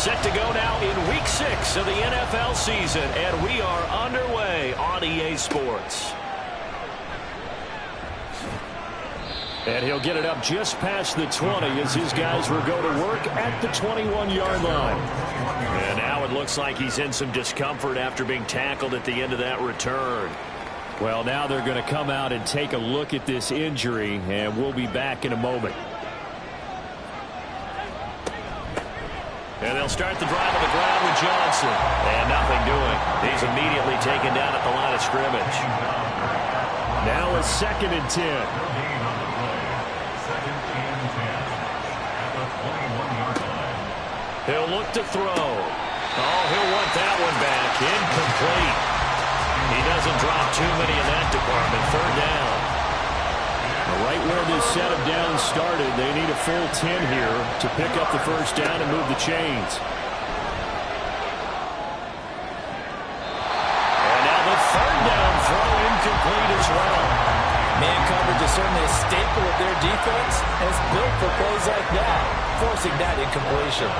Set to go now in Week 6 of the NFL season, and we are underway on EA Sports. And he'll get it up just past the 20 as his guys will go to work at the 21-yard line. And now it looks like he's in some discomfort after being tackled at the end of that return. Well, now they're going to come out and take a look at this injury, and we'll be back in a moment. And they'll start the drive on the ground with Johnson. And nothing doing. He's immediately taken down at the line of scrimmage. Now a 2nd and 10. He'll look to throw. Oh, he'll want that one back. Incomplete. He doesn't drop too many in that department. 3rd down. Right where this set of downs started, they need a full 10 here to pick up the 1st down and move the chains. And now the 3rd down throw incomplete as well. Man coverage is certainly a staple of their defense, and it's built for plays like that, forcing that incompletion.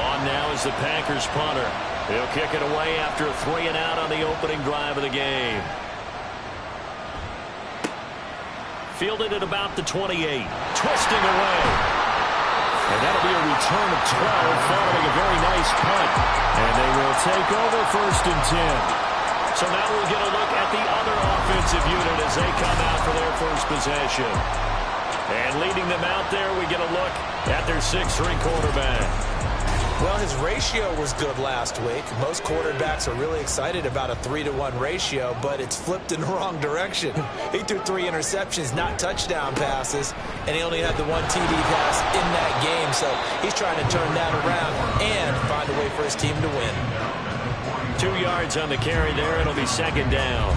On now is the Packers punter. He'll kick it away after a 3-and-out on the opening drive of the game. Fielded at about the 28. Twisting away. And that'll be a return of 12 following a very nice punt. And they will take over 1st and 10. So now we'll get a look at the other offensive unit as they come out for their first possession. And leading them out there, we get a look at their 6'3" quarterback. Well, his ratio was good last week. Most quarterbacks are really excited about a 3-to-1 ratio, but it's flipped in the wrong direction. He threw 3 interceptions, not touchdown passes, and he only had the 1 TD pass in that game. So he's trying to turn that around and find a way for his team to win. 2 yards on the carry there. It'll be 2nd down.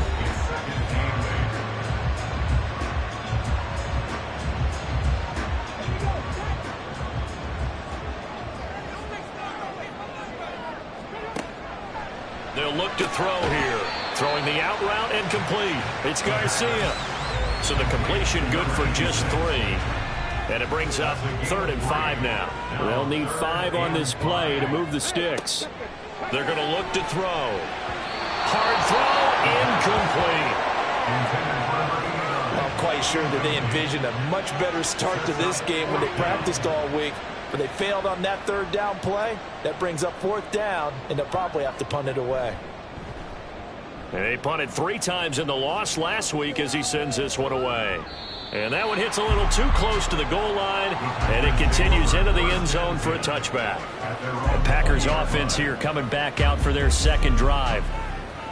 They'll look to throw here. Throwing the out route and complete. It's Garcia. So the completion good for just 3. And it brings up 3rd and 5 now. They'll need 5 on this play to move the sticks. They're going to look to throw. Hard throw, incomplete. I'm quite sure that they envisioned a much better start to this game when they practiced all week. But they failed on that 3rd down play. That brings up 4th down, and they'll probably have to punt it away. They punted 3 times in the loss last week as he sends this one away. And that one hits a little too close to the goal line, and it continues into the end zone for a touchback. The Packers offense here coming back out for their 2nd drive.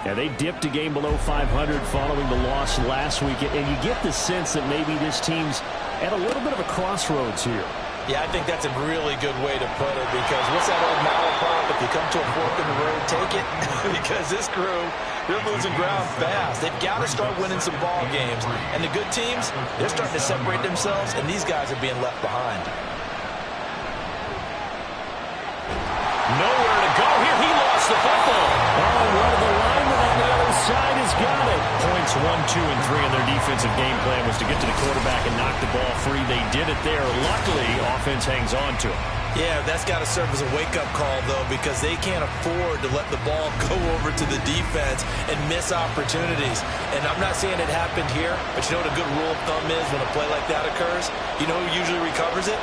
Yeah, they dipped a game below 500 following the loss last week, and you get the sense that maybe this team's at a little bit of a crossroads here. Yeah, I think that's a really good way to put it, because what's that old malaprop? If you come to a fork in the road, take it. Because this crew, they're losing ground fast. They've got to start winning some ball games. And the good teams, they're starting to separate themselves, and these guys are being left behind. Nowhere to go here. He lost the football. Oh, one of the linemen on the other side has got it. Points 1, 2, and 3 in their defensive game plan was to get to the quarterback and knock the ball free. They did it there. Luckily, offense hangs on to it. Yeah, that's got to serve as a wake-up call, though, because they can't afford to let the ball go over to the defense and miss opportunities. And I'm not saying it happened here, but you know what a good rule of thumb is when a play like that occurs? You know who usually recovers it?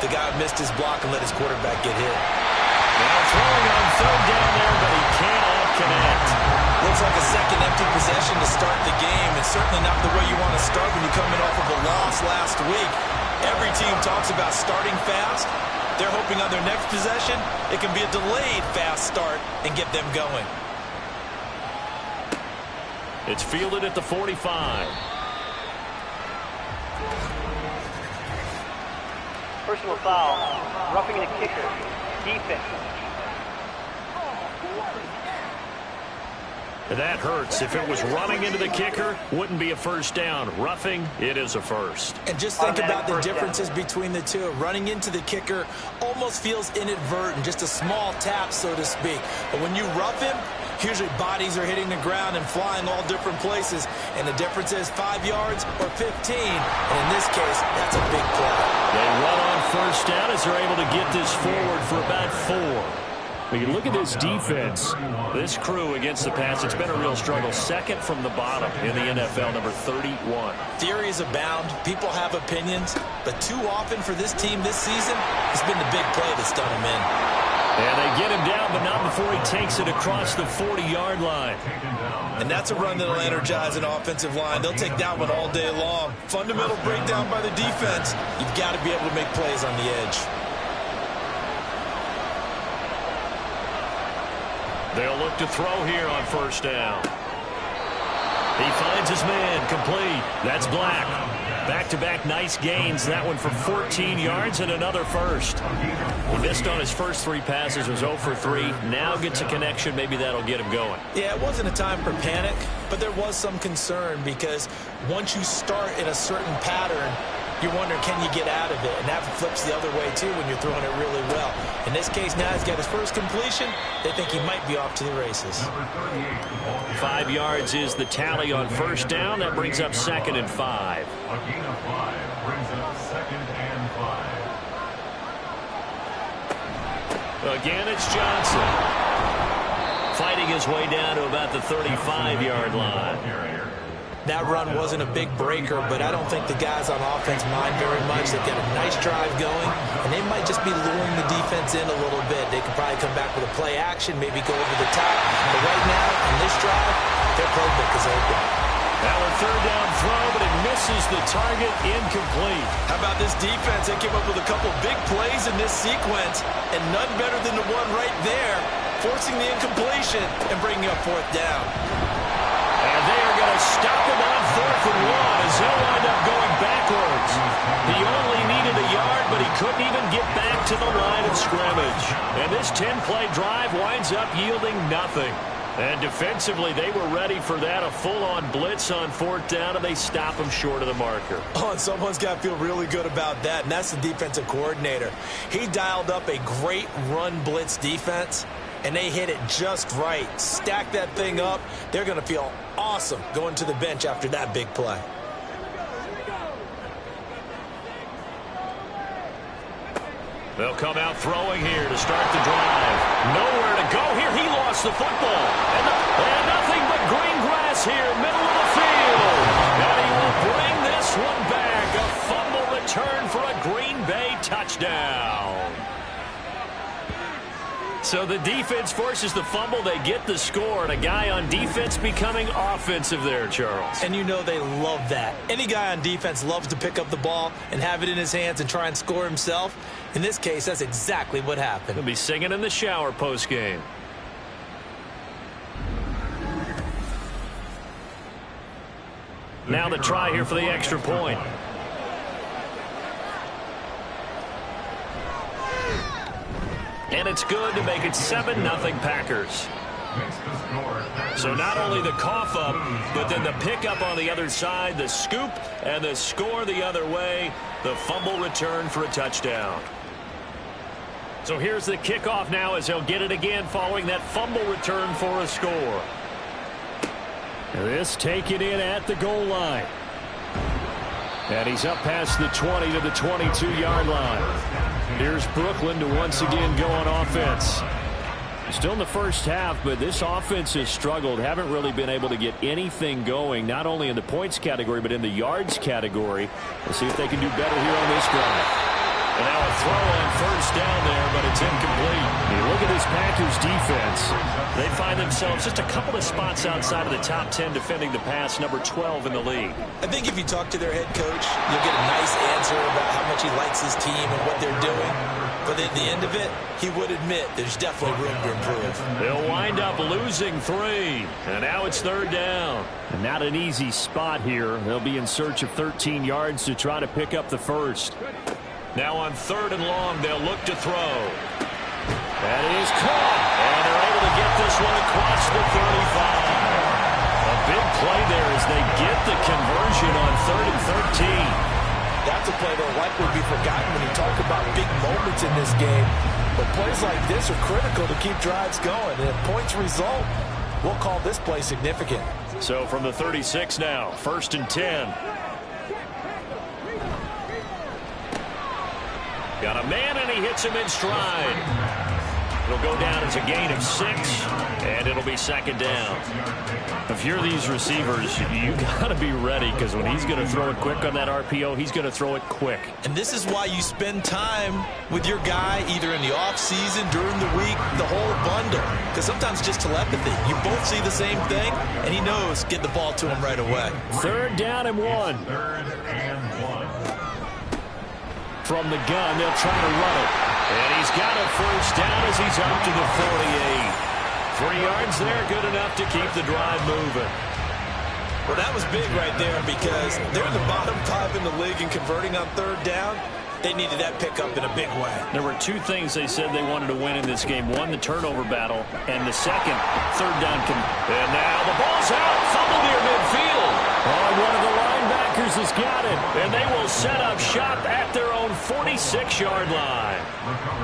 The guy who missed his block and let his quarterback get hit. Now throwing on 3rd down there, but he cannot connect. Looks like a second empty possession to start the game, and certainly not the way you want to start when you're coming off of a loss last week. Every team talks about starting fast. They're hoping on their next possession, it can be a delayed fast start and get them going. It's fielded at the 45. Personal foul, roughing the kicker, defense. That hurts. If it was running into the kicker, wouldn't be a 1st down. Roughing, it is a 1st. And just think about the differences between the two. Running into the kicker almost feels inadvertent, just a small tap, so to speak. But when you rough him, usually bodies are hitting the ground and flying all different places. And the difference is 5 yards or 15. And in this case, that's a big play. They run on 1st down as they're able to get this forward for about 4. When you look at this defense, this crew against the pass, it's been a real struggle. Second from the bottom in the NFL, number 31. Theories abound. People have opinions. But too often for this team this season, it's been the big play that's done them in. And they get him down, but not before he takes it across the 40-yard line. And that's a run that'll energize an offensive line. They'll take that one all day long. Fundamental breakdown by the defense. You've got to be able to make plays on the edge. They'll look to throw here on first down. He finds his man, complete. That's Black. Back-to-back nice gains. That one for 14 yards and another first. He missed on his first 3 passes, was 0 for 3. Now gets a connection. Maybe that'll get him going. Yeah, it wasn't a time for panic, but there was some concern because once you start in a certain pattern, you're wondering, can you get out of it? And that flips the other way, too, when you're throwing it really well. In this case, now he's got his first completion. They think he might be off to the races. 5 yards is the tally on first down. That brings up 2nd and 5. Again, a 5 brings up 2nd and 5. Again, it's Johnson. Fighting his way down to about the 35-yard line. That run wasn't a big breaker, but I don't think the guys on offense mind very much. They've got a nice drive going, and they might just be luring the defense in a little bit. They could probably come back with a play action, maybe go over the top. But right now, on this drive, their playbook is open. Now a third down throw, but it misses the target, incomplete. How about this defense? They came up with a couple big plays in this sequence, and none better than the one right there, forcing the incompletion and bringing up 4th down. And they are going to stop him on 4th and 1 as he'll wind up going backwards. He only needed a yard, but he couldn't even get back to the line of scrimmage. And this 10-play drive winds up yielding nothing. And defensively, they were ready for that, a full-on blitz on 4th down, and they stop him short of the marker. Oh, and someone's got to feel really good about that, and that's the defensive coordinator. He dialed up a great run blitz defense, and they hit it just right. Stack that thing up. They're going to feel awesome going to the bench after that big play. They'll come out throwing here to start the drive. Nowhere to go here. He lost the football. And nothing but green grass here, middle of the field. And he will bring this one back. A fumble return for a Green Bay touchdown. So the defense forces the fumble. They get the score, and a guy on defense becoming offensive there, Charles. And you know they love that. Any guy on defense loves to pick up the ball and have it in his hands and try and score himself. In this case, that's exactly what happened. He'll be singing in the shower post-game. Now the try here for the extra point. And it's good to make it 7-0 Packers. So not only the cough up, but then the pickup on the other side, the scoop, and the score the other way, the fumble return for a touchdown. So here's the kickoff now as he'll get it again following that fumble return for a score. This taken in at the goal line. And he's up past the 20 to the 22-yard line. Here's Brooklyn to once again go on offense. Still in the first half, but this offense has struggled. Haven't really been able to get anything going, not only in the points category, but in the yards category. We'll see if they can do better here on this drive. And now a throw on first down there, but it's incomplete. You look at this Packers defense. They find themselves just a couple of spots outside of the top 10 defending the pass, number 12 in the league. I think if you talk to their head coach, you'll get a nice answer about how much he likes his team and what they're doing. But at the end of it, he would admit there's definitely room to improve. They'll wind up losing 3. And now it's third down. And not an easy spot here. They'll be in search of 13 yards to try to pick up the first. Now on 3rd and long, they'll look to throw. That is caught. And they're able to get this one across the 35. A big play there as they get the conversion on 3rd and 13. That's a play that'll likely be forgotten when you talk about big moments in this game. But plays like this are critical to keep drives going. And if points result, we'll call this play significant. So from the 36 now, 1st and 10. Got a man, and he hits him in stride. It'll go down as a gain of 6, and it'll be second down. If you're these receivers, you got to be ready, because when he's going to throw it quick on that RPO, he's going to throw it quick. And this is why you spend time with your guy either in the offseason, during the week, the whole bundle. Because sometimes just telepathy. You both see the same thing, and he knows get the ball to him right away. 3rd down and 1. 3rd and 1. From the gun, they'll try to run it. And he's got a first down as he's up to the 48. 3 yards there, good enough to keep the drive moving. Well, that was big right there because they're the bottom 5 in the league in converting on 3rd down. They needed that pickup in a big way. There were 2 things they said they wanted to win in this game. One, the turnover battle, and the second, 3rd down. And now the ball's out, fumble near midfield. Oh, one of the linebackers has got it, and they will set up shop at their own 46-yard line.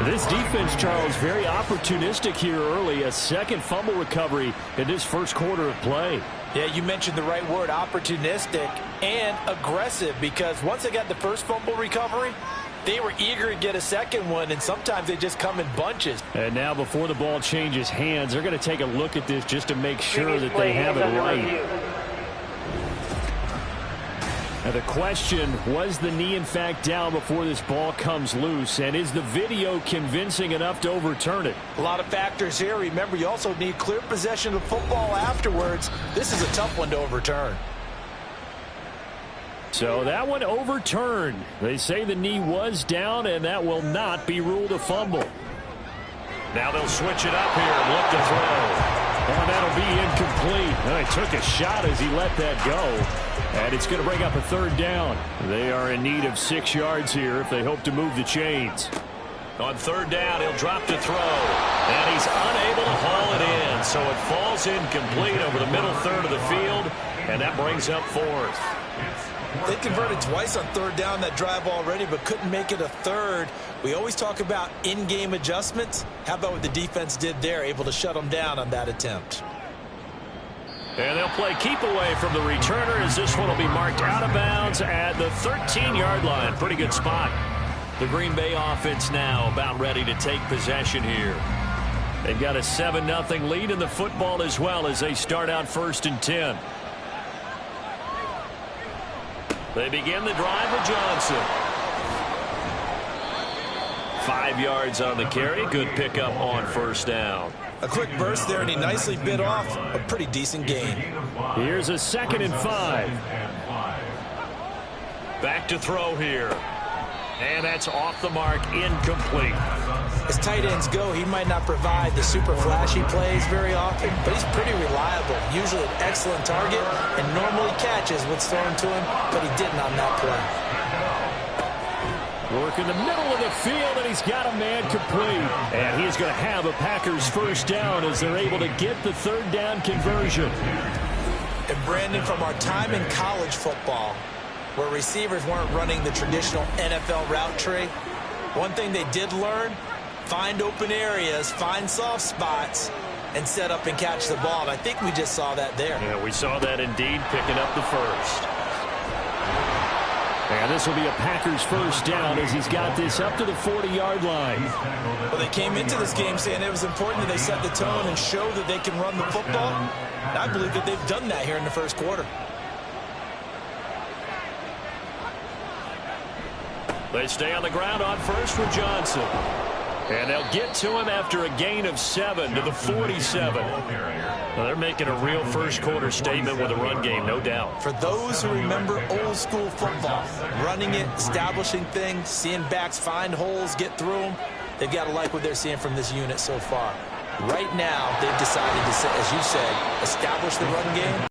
This defense, Charles, very opportunistic here early. A second fumble recovery in this first quarter of play. Yeah, you mentioned the right word, opportunistic and aggressive, because once they got the first fumble recovery, they were eager to get a second one, and sometimes they just come in bunches. And now before the ball changes hands, they're going to take a look at this just to make sure that they have it right. Now the question, was the knee in fact down before this ball comes loose? And is the video convincing enough to overturn it? A lot of factors here. Remember, you also need clear possession of football afterwards. This is a tough one to overturn. So that one overturned. They say the knee was down, and that will not be ruled a fumble. Now they'll switch it up here and look to throw. And that'll be incomplete. And he took a shot as he let that go. And it's going to bring up a 3rd down. They are in need of 6 yards here if they hope to move the chains. On 3rd down, he'll drop to throw. And he's unable to haul it in. So it falls incomplete over the middle third of the field. And that brings up 4th. They converted twice on 3rd down that drive already, but couldn't make it a 3rd. We always talk about in-game adjustments. How about what the defense did there, able to shut them down on that attempt? And they'll play keep away from the returner as this one will be marked out of bounds at the 13-yard line. Pretty good spot. The Green Bay offense now about ready to take possession here. They've got a 7-0 lead in the football as well as they start out 1st and 10. They begin the drive with Johnson. 5 yards on the carry. Good pickup on 1st down. A quick burst there, and he nicely bit off a pretty decent gain. Here's a 2nd and 5. Back to throw here. And that's off the mark, incomplete. As tight ends go, he might not provide the super flashy plays very often, but he's pretty reliable. Usually an excellent target, and normally catches what's thrown to him, but he didn't on that play. Work in the middle of the field, and he's got a man complete. And he's going to have a Packers 1st down as they're able to get the 3rd down conversion. And Brandon, from our time in college football, where receivers weren't running the traditional NFL route tree, one thing they did learn, find open areas, find soft spots, and set up and catch the ball. And I think we just saw that there. Yeah, we saw that indeed, picking up the 1st. And this will be a Packers 1st down as he's got this up to the 40-yard line. Well, they came into this game saying it was important that they set the tone and show that they can run the football. And I believe that they've done that here in the 1st quarter. They stay on the ground on 1st with Johnson. And they'll get to him after a gain of 7 to the 47. Well, they're making a real 1st quarter statement with a run game, no doubt. For those who remember old school football, running it, establishing things, seeing backs find holes, get through them, they've got to like what they're seeing from this unit so far. Right now, they've decided to, as you said, establish the run game.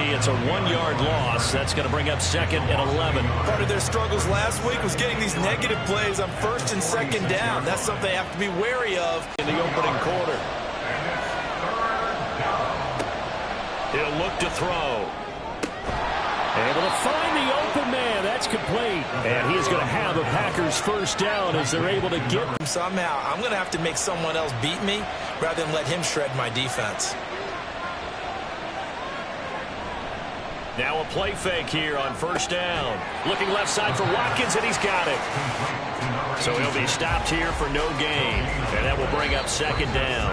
It's a 1-yard loss. That's going to bring up 2nd and 11. Part of their struggles last week was getting these negative plays on 1st and 2nd down. That's something they have to be wary of in the opening quarter. He'll look to throw. Able to find the open man. That's complete. And he's going to have a Packers 1st down as they're able to get him. Somehow, I'm going to have to make someone else beat me rather than let him shred my defense. Now a play fake here on first down. Looking left side for Watkins, and he's got it. So he'll be stopped here for no gain, and that will bring up second down.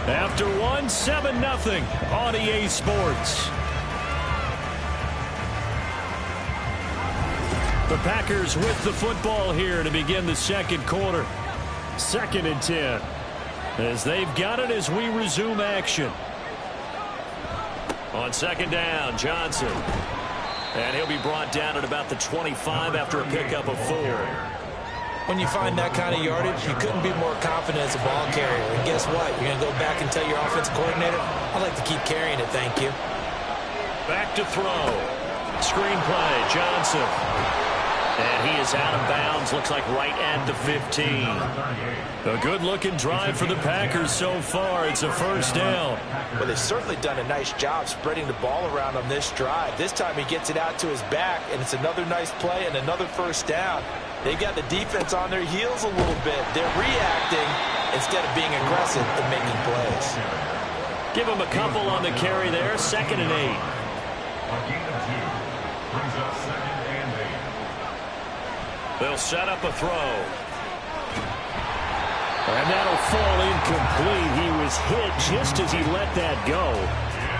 After 7-0 on EA Sports. The Packers with the football here to begin the second quarter. 2nd and 10. As they've got it as we resume action. On second down, Johnson. And he'll be brought down at about the 25 after a pickup of 4. When you find that kind of yardage, you couldn't be more confident as a ball carrier. And guess what? You're going to go back and tell your offensive coordinator, I'd like to keep carrying it, thank you. Back to throw. Screen play, Johnson. And he is out of bounds, looks like right at the 15. A good-looking drive for the Packers so far. It's a first down. Well, they've certainly done a nice job spreading the ball around on this drive. This time he gets it out to his back, and it's another nice play and another first down. They've got the defense on their heels a little bit. They're reacting instead of being aggressive and making plays. Give him a couple on the carry there. 2nd and 8. Brings up 2nd and 8. They'll set up a throw. And that'll fall incomplete. He was hit just as he let that go.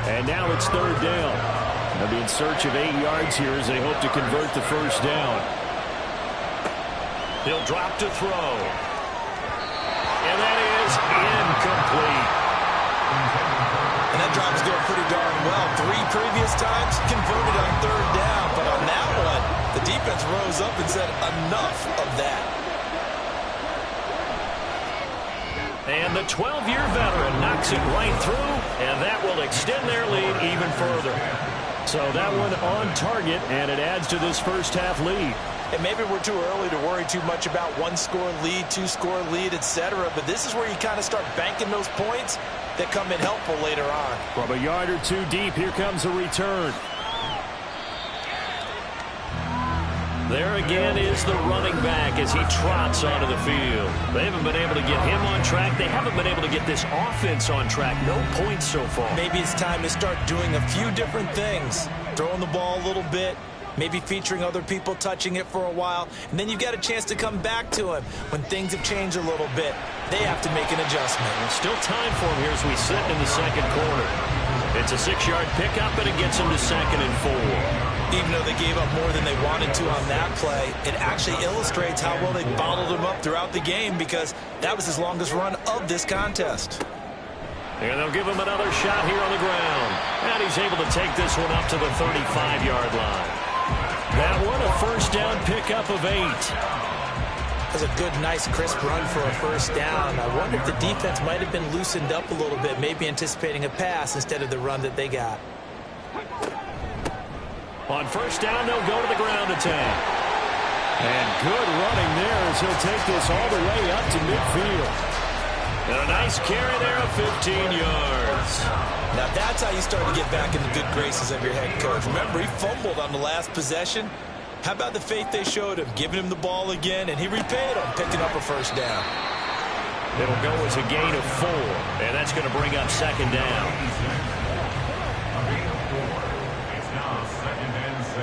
And now it's 3rd down. They'll be in search of 8 yards here as they hope to convert the first down. He'll drop to throw. And that is incomplete. And that drive is going pretty darn well. 3 previous times converted on 3rd down. But on that one, the defense rose up and said, enough of that. And the 12-year veteran knocks it right through, and that will extend their lead even further. So that one on target, and it adds to this first half lead. And maybe we're too early to worry too much about 1-score lead, 2-score lead, etc. But this is where you kind of start banking those points that come in helpful later on. From a yard or 2 deep, here comes a return. There again is the running back as he trots onto the field. They haven't been able to get him on track. They haven't been able to get this offense on track. No points so far. Maybe it's time to start doing a few different things. Throwing the ball a little bit. Maybe featuring other people touching it for a while. And then you've got a chance to come back to him when things have changed a little bit. They have to make an adjustment. There's still time for him here as we sit in the second quarter. It's a 6-yard pickup, and it gets him to 2nd and 4. Even though they gave up more than they wanted to on that play, it actually illustrates how well they bottled him up throughout the game because that was his longest run of this contest. And they'll give him another shot here on the ground. And he's able to take this one up to the 35-yard line. That one, a first down pickup of 8. That's a good, nice, crisp run for a first down. I wonder if the defense might have been loosened up a little bit, maybe anticipating a pass instead of the run that they got. On first down, they'll go to the ground attack. And good running there as he'll take this all the way up to midfield. And a nice carry there of 15 yards. Now that's how you start to get back in the good graces of your head coach. Remember, he fumbled on the last possession. How about the faith they showed him, giving him the ball again, and he repaid them, picking up a first down. It'll go as a gain of 4, and that's going to bring up second down. It's now 2nd and 6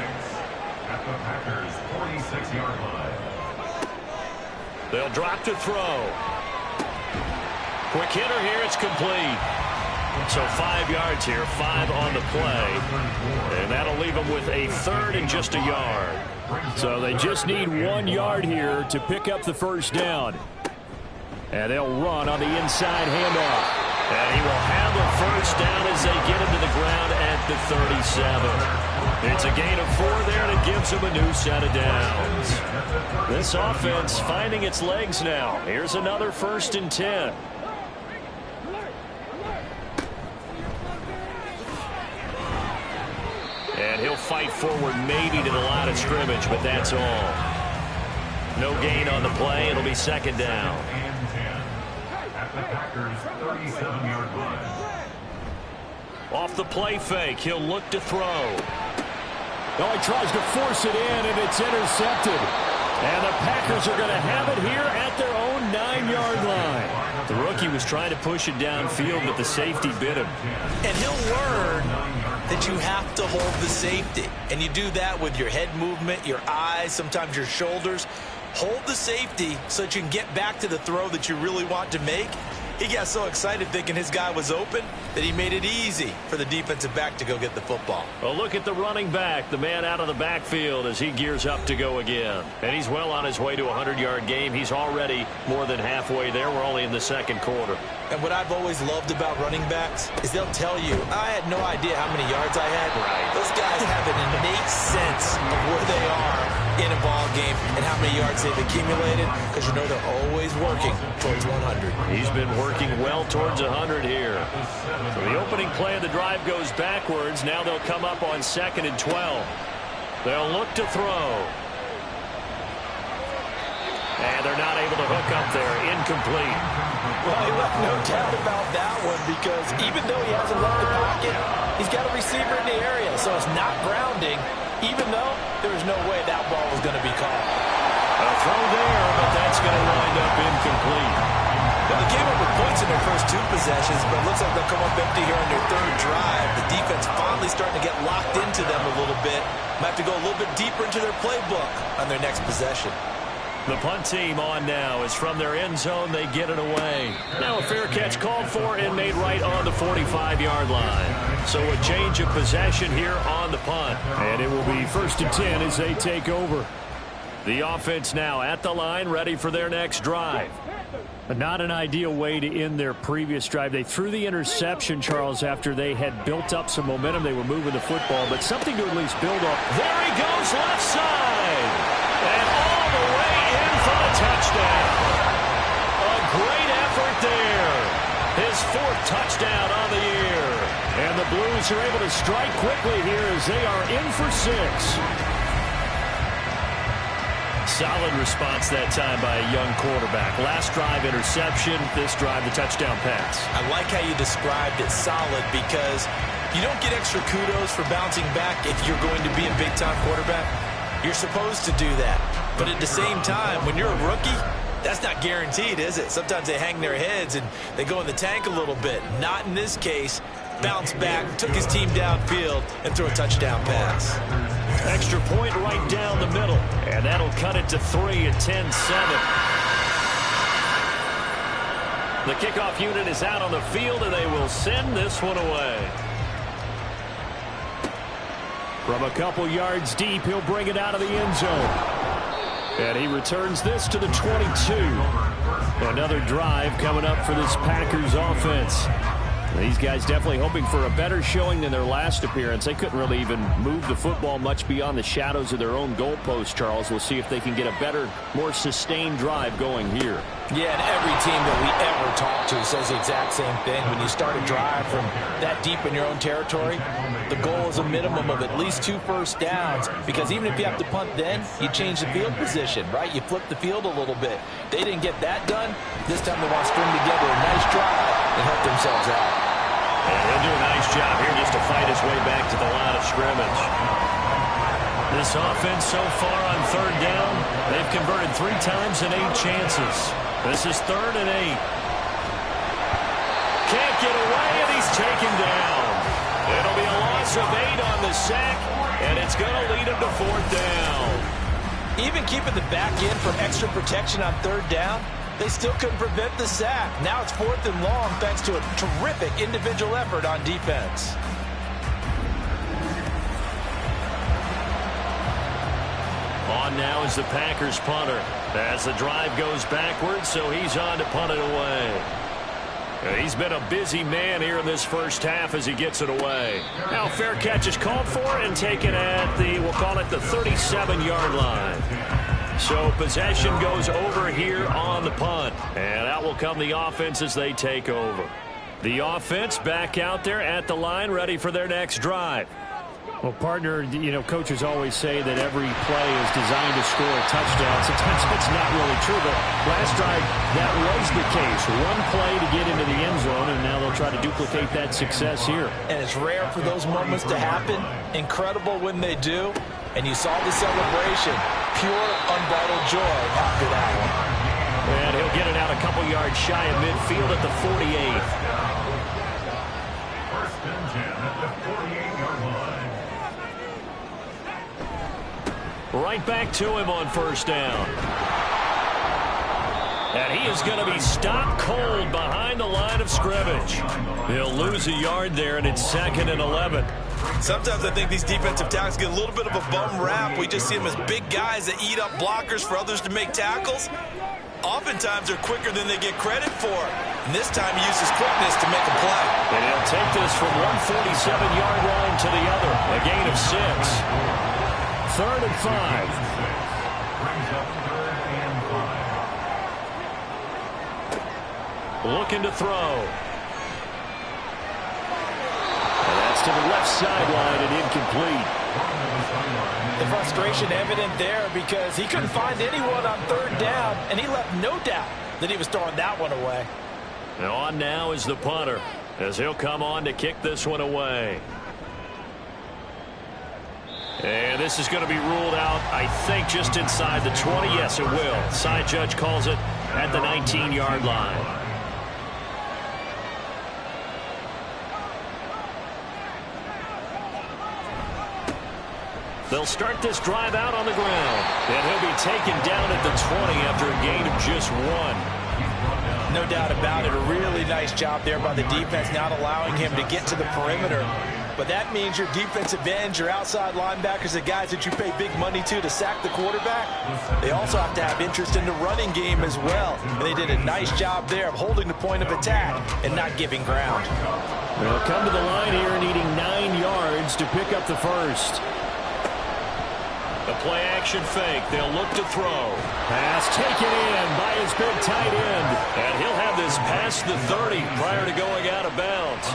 at the Packers' 46-yard line. They'll drop to throw. Quick hitter here, it's complete. So 5 yards here, 5 on the play. And that'll leave them with a 3rd and just a yard. So they just need 1 yard here to pick up the first down. And they'll run on the inside handoff. And he will have a first down as they get him to the ground at the 37. It's a gain of 4 there, and it gives him a new set of downs. This offense finding its legs now. Here's another 1st and 10. And he'll fight forward maybe to the line of scrimmage, but that's all. No gain on the play. It'll be second down. And 10 at the Packers' 37-yard line. Off the play fake, he'll look to throw. Oh, he tries to force it in, and it's intercepted. And the Packers are going to have it here at their own 9-yard line. The rookie was trying to push it downfield, but the safety bit him. And he'll learn that you have to hold the safety. And you do that with your head movement, your eyes, sometimes your shoulders. Hold the safety so that you can get back to the throw that you really want to make. He got so excited thinking his guy was open that he made it easy for the defensive back to go get the football. Well, look at the running back, the man out of the backfield as he gears up to go again. And he's well on his way to a 100-yard game. He's already more than halfway there. We're only in the second quarter. And what I've always loved about running backs is they'll tell you, I had no idea how many yards I had. Right. Those guys have an innate sense of where they are in a ball game and how many yards they've accumulated, because you know they're always working towards 100. He's been working well towards 100 here. So the opening play of the drive goes backwards. Now they'll come up on 2nd and 12. They'll look to throw. And they're not able to hook up there. Incomplete. Well, he left no doubt about that one, because even though he hasn't left the pocket, he's got a receiver in the area, so it's not grounding, even though there was no way that ball was going to be caught. A throw there, but that's going to wind up incomplete. Well, they came up with points in their first 2 possessions, but it looks like they'll come up empty here on their 3rd drive. The defense finally starting to get locked into them a little bit. Might have to go a little bit deeper into their playbook on their next possession. The punt team on now is from their end zone. They get it away. Now a fair catch called for and made right on the 45-yard line. So a change of possession here on the punt. And it will be 1st and 10 as they take over. The offense now at the line, ready for their next drive. But not an ideal way to end their previous drive. They threw the interception, Charles, after they had built up some momentum. They were moving the football, but something to at least build up. There he goes, left side. And all the way in for the touchdown. A great effort there. His 4th touchdown on the year. And the Blues are able to strike quickly here as they are in for 6. Solid response that time by a young quarterback. Last drive, interception. This drive, the touchdown pass. I like how you described it, solid, because you don't get extra kudos for bouncing back if you're going to be a big-time quarterback. You're supposed to do that. But at the same time, when you're a rookie, that's not guaranteed, is it? Sometimes they hang their heads and they go in the tank a little bit. Not in this case. Bounced back, took his team downfield, and threw a touchdown pass. Extra point right down the middle. And that'll cut it to 3 at 10-7. The kickoff unit is out on the field, and they will send this one away. From a couple yards deep, he'll bring it out of the end zone. And he returns this to the 22. Another drive coming up for this Packers offense. These guys definitely hoping for a better showing than their last appearance. They couldn't really even move the football much beyond the shadows of their own goalpost, Charles. We'll see if they can get a better, more sustained drive going here. Yeah, and every team that we ever talk to says the exact same thing. When you start a drive from that deep in your own territory, the goal is a minimum of at least 2 first downs, because even if you have to punt then, you change the field position, right? You flip the field a little bit. They didn't get that done. This time they want to string together a nice drive and help themselves out. And he'll do a nice job here just to fight his way back to the line of scrimmage. This offense so far on 3rd down, they've converted 3 times in 8 chances. This is 3rd and 8. Can't get away, and he's taken down. It'll be a loss of 8 on the sack, and it's going to lead him to 4th down. Even keeping the back end for extra protection on 3rd down, they still couldn't prevent the sack. Now it's 4th and long thanks to a terrific individual effort on defense. On now is the Packers punter. As the drive goes backwards, so he's on to punt it away. He's been a busy man here in this first half as he gets it away. Now fair catch is called for and taken at the, we'll call it the 37-yard line. So possession goes over here on the punt. And out will come the offense as they take over. The offense back out there at the line, ready for their next drive. Well, partner, you know, coaches always say that every play is designed to score a touchdown. Sometimes it's not really true, but last drive, that was the case. One play to get into the end zone, and now they'll try to duplicate that success here. And it's rare for those moments to happen. Incredible when they do. And you saw the celebration. Pure, unbridled joy after that one. And he'll get it out a couple yards shy of midfield at the 48. First and 10 at the 48-yard line. Right back to him on first down. And he is going to be stopped cold behind the line of scrimmage. He'll lose a yard there, and it's 2nd and 11. Sometimes I think these defensive tackles get a little bit of a bum rap. We just see them as big guys that eat up blockers for others to make tackles. Oftentimes they're quicker than they get credit for. And this time he uses quickness to make a play. And he'll take this from 147-yard line to the other. A gain of 6. 3rd and 5. Brings up 3rd and 5. Looking to throw. And that's to the left sideline and incomplete. The frustration evident there because he couldn't find anyone on 3rd down, and he left no doubt that he was throwing that one away. And on now is the punter as he'll come on to kick this one away. And this is going to be ruled out, I think, just inside the 20. Yes, it will. Side judge calls it at the 19-yard line. They'll start this drive out on the ground. And he'll be taken down at the 20 after a gain of just 1. No doubt about it. A really nice job there by the defense, not allowing him to get to the perimeter. But that means your defensive ends, your outside linebackers, the guys that you pay big money to sack the quarterback, they also have to have interest in the running game as well. And they did a nice job there of holding the point of attack and not giving ground. They'll come to the line here needing 9 yards to pick up the first. A play-action fake. They'll look to throw. Pass taken in by his big tight end. And he'll have this past the 30 prior to going out of bounds.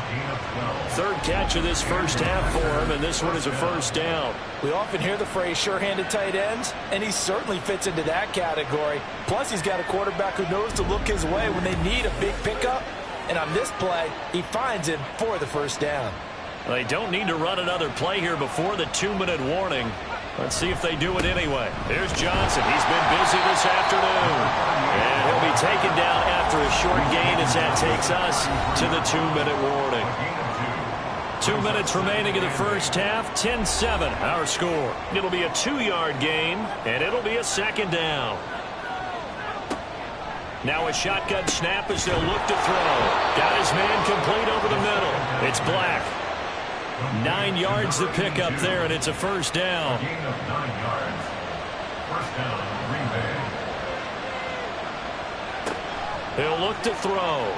3rd catch of this first half for him, and this one is a first down. We often hear the phrase sure-handed tight ends, and he certainly fits into that category. Plus, he's got a quarterback who knows to look his way when they need a big pickup. And on this play, he finds him for the first down. They don't need to run another play here before the 2-minute warning. Let's see if they do it anyway. Here's Johnson. He's been busy this afternoon. And he'll be taken down after a short gain as that takes us to the 2-minute warning. 2 minutes remaining in the first half. 10-7 our score. It'll be a 2-yard gain, and it'll be a 2nd down. Now a shotgun snap as they'll look to throw. Got his man complete over the middle. It's Black. 9 yards to pick up there, and it's a first down. Gain of 9 yards. First down, Green Bay. He'll look to throw.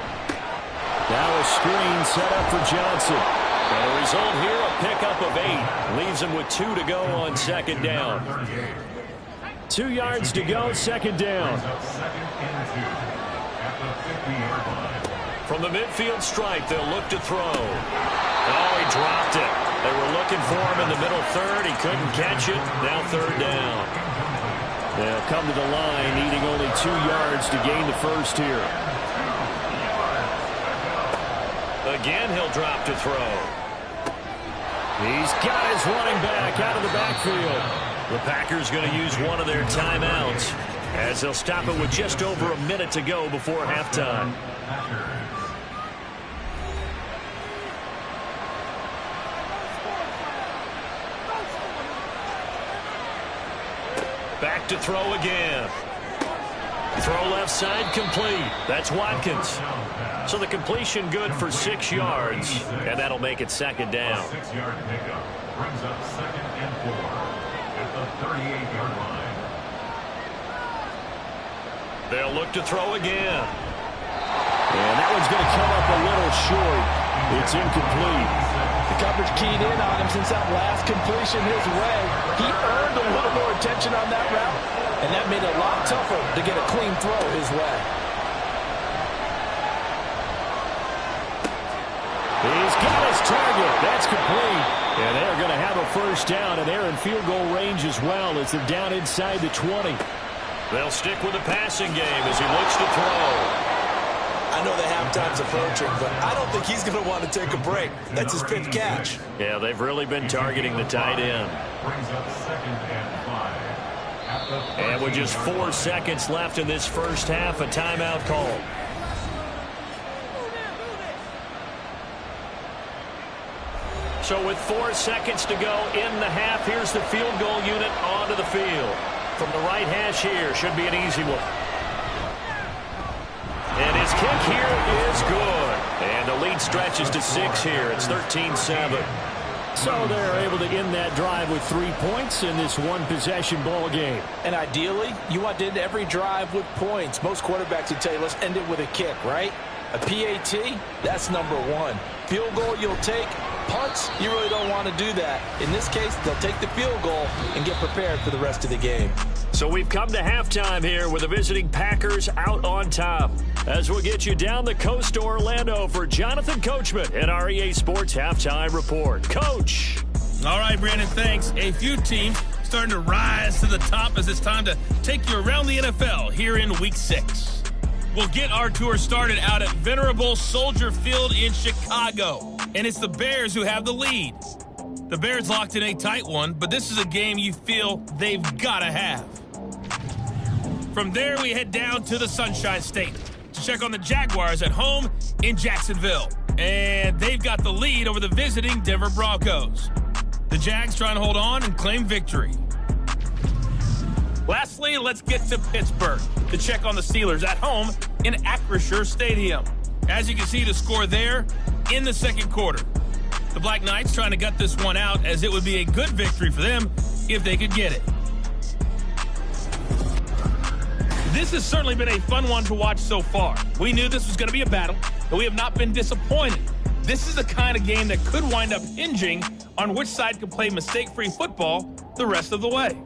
Now a screen set up for Johnson. And the result here, a pickup of 8. Leaves him with 2 to go on 2nd down. 2 yards to go, 2nd down. Brings up 2nd and 2 at the 50-yard line. From the midfield stripe, they'll look to throw. Oh, he dropped it. They were looking for him in the middle 3rd. He couldn't catch it. Now 3rd down. They'll come to the line, needing only 2 yards to gain the first here. Again, he'll drop to throw. He's got his running back out of the backfield. The Packers going to use one of their timeouts as they'll stop it with just over a minute to go before halftime. Back to throw again. Throw left side complete. That's Watkins. So the completion good for 6 yards, and that'll make it 2nd down. 6-yard pickup brings up 2nd and 4 at the 38-yard line. They'll look to throw again. And that one's going to come up a little short. It's incomplete. The coverage keyed in on him since that last completion his way. He earned a little more attention on that route, and that made it a lot tougher to get a clean throw his way. He's got his target. That's complete. And they're going to have a first down, and they're in field goal range as well as they're down inside the 20. They'll stick with the passing game as he looks to throw. I know the halftime's approaching, but I don't think he's going to want to take a break. That's his 5th catch. Yeah, they've really been targeting the tight end. Brings up 2nd and 5 at the And with just 4 seconds left in this first half, a timeout call. So with 4 seconds to go in the half, here's the field goal unit onto the field. From the right hash here, should be an easy one. And his kick here is good. And the lead stretches to 6 here. It's 13-7. So they're able to end that drive with 3 points in this one-possession ball game. And ideally, you want to end every drive with points. Most quarterbacks would tell you, let's end it with a kick, right? A PAT, that's number 1. Field goal you'll take. Punts, you really don't want to do that. In this case, they'll take the field goal and get prepared for the rest of the game. So we've come to halftime here with the visiting Packers out on top. As we'll get you down the coast to Orlando for Jonathan Coachman and our EA Sports Halftime Report. Coach. All right, Brandon, thanks. A few teams starting to rise to the top as it's time to take you around the NFL here in Week 6. We'll get our tour started out at Venerable Soldier Field in Chicago. And it's the Bears who have the lead. The Bears locked in a tight one, but this is a game you feel they've got to have. From there, we head down to the Sunshine State to check on the Jaguars at home in Jacksonville. And they've got the lead over the visiting Denver Broncos. The Jags trying to hold on and claim victory. Lastly, let's get to Pittsburgh to check on the Steelers at home in Acrisure Stadium. As you can see, the score there in the second quarter. The Black Knights trying to gut this one out, as it would be a good victory for them if they could get it. This has certainly been a fun one to watch so far. We knew this was going to be a battle, but we have not been disappointed. This is the kind of game that could wind up hinging on which side can play mistake-free football the rest of the way.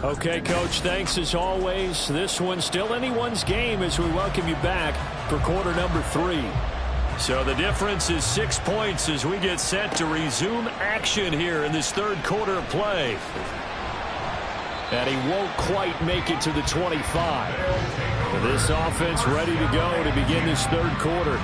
Okay, Coach, thanks as always. This one's still anyone's game as we welcome you back for quarter number 3. So the difference is 6 points as we get set to resume action here in this third quarter of play. And he won't quite make it to the 25. This offense ready to go to begin this third quarter.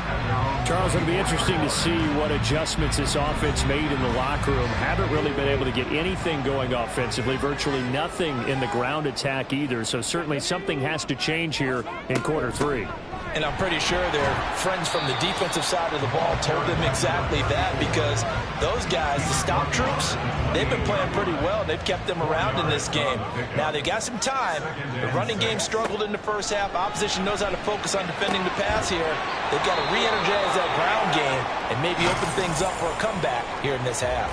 Charles, it'll be interesting to see what adjustments this offense made in the locker room. Haven't really been able to get anything going offensively, virtually nothing in the ground attack either. So certainly something has to change here in quarter 3. And I'm pretty sure their friends from the defensive side of the ball told them exactly that, because those guys, the stop troops, they've been playing pretty well. They've kept them around in this game. Now, they've got some time. The running game struggled in the first half. Opposition knows how to focus on defending the pass here. They've got to re-energize that ground game and maybe open things up for a comeback here in this half.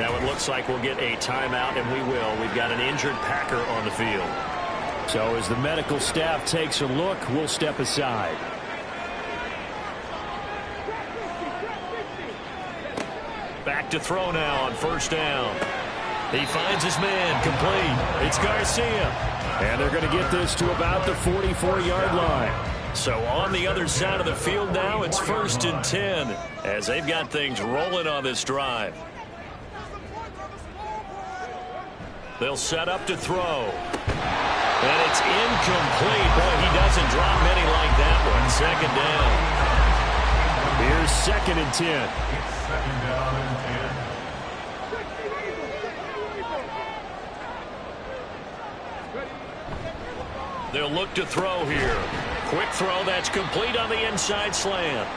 Now it looks like we'll get a timeout, and we will. We've got an injured Packer on the field. So as the medical staff takes a look, we'll step aside. Back to throw now on first down. He finds his man, complete. It's Garcia. And they're going to get this to about the 44-yard line. So on the other side of the field now, it's 1st and 10 as they've got things rolling on this drive. They'll set up to throw. And it's incomplete. Boy, he doesn't drop many like that one. Second down. Here's 2nd and 10. Second down and 10. They'll look to throw here. Quick throw that's complete on the inside slant.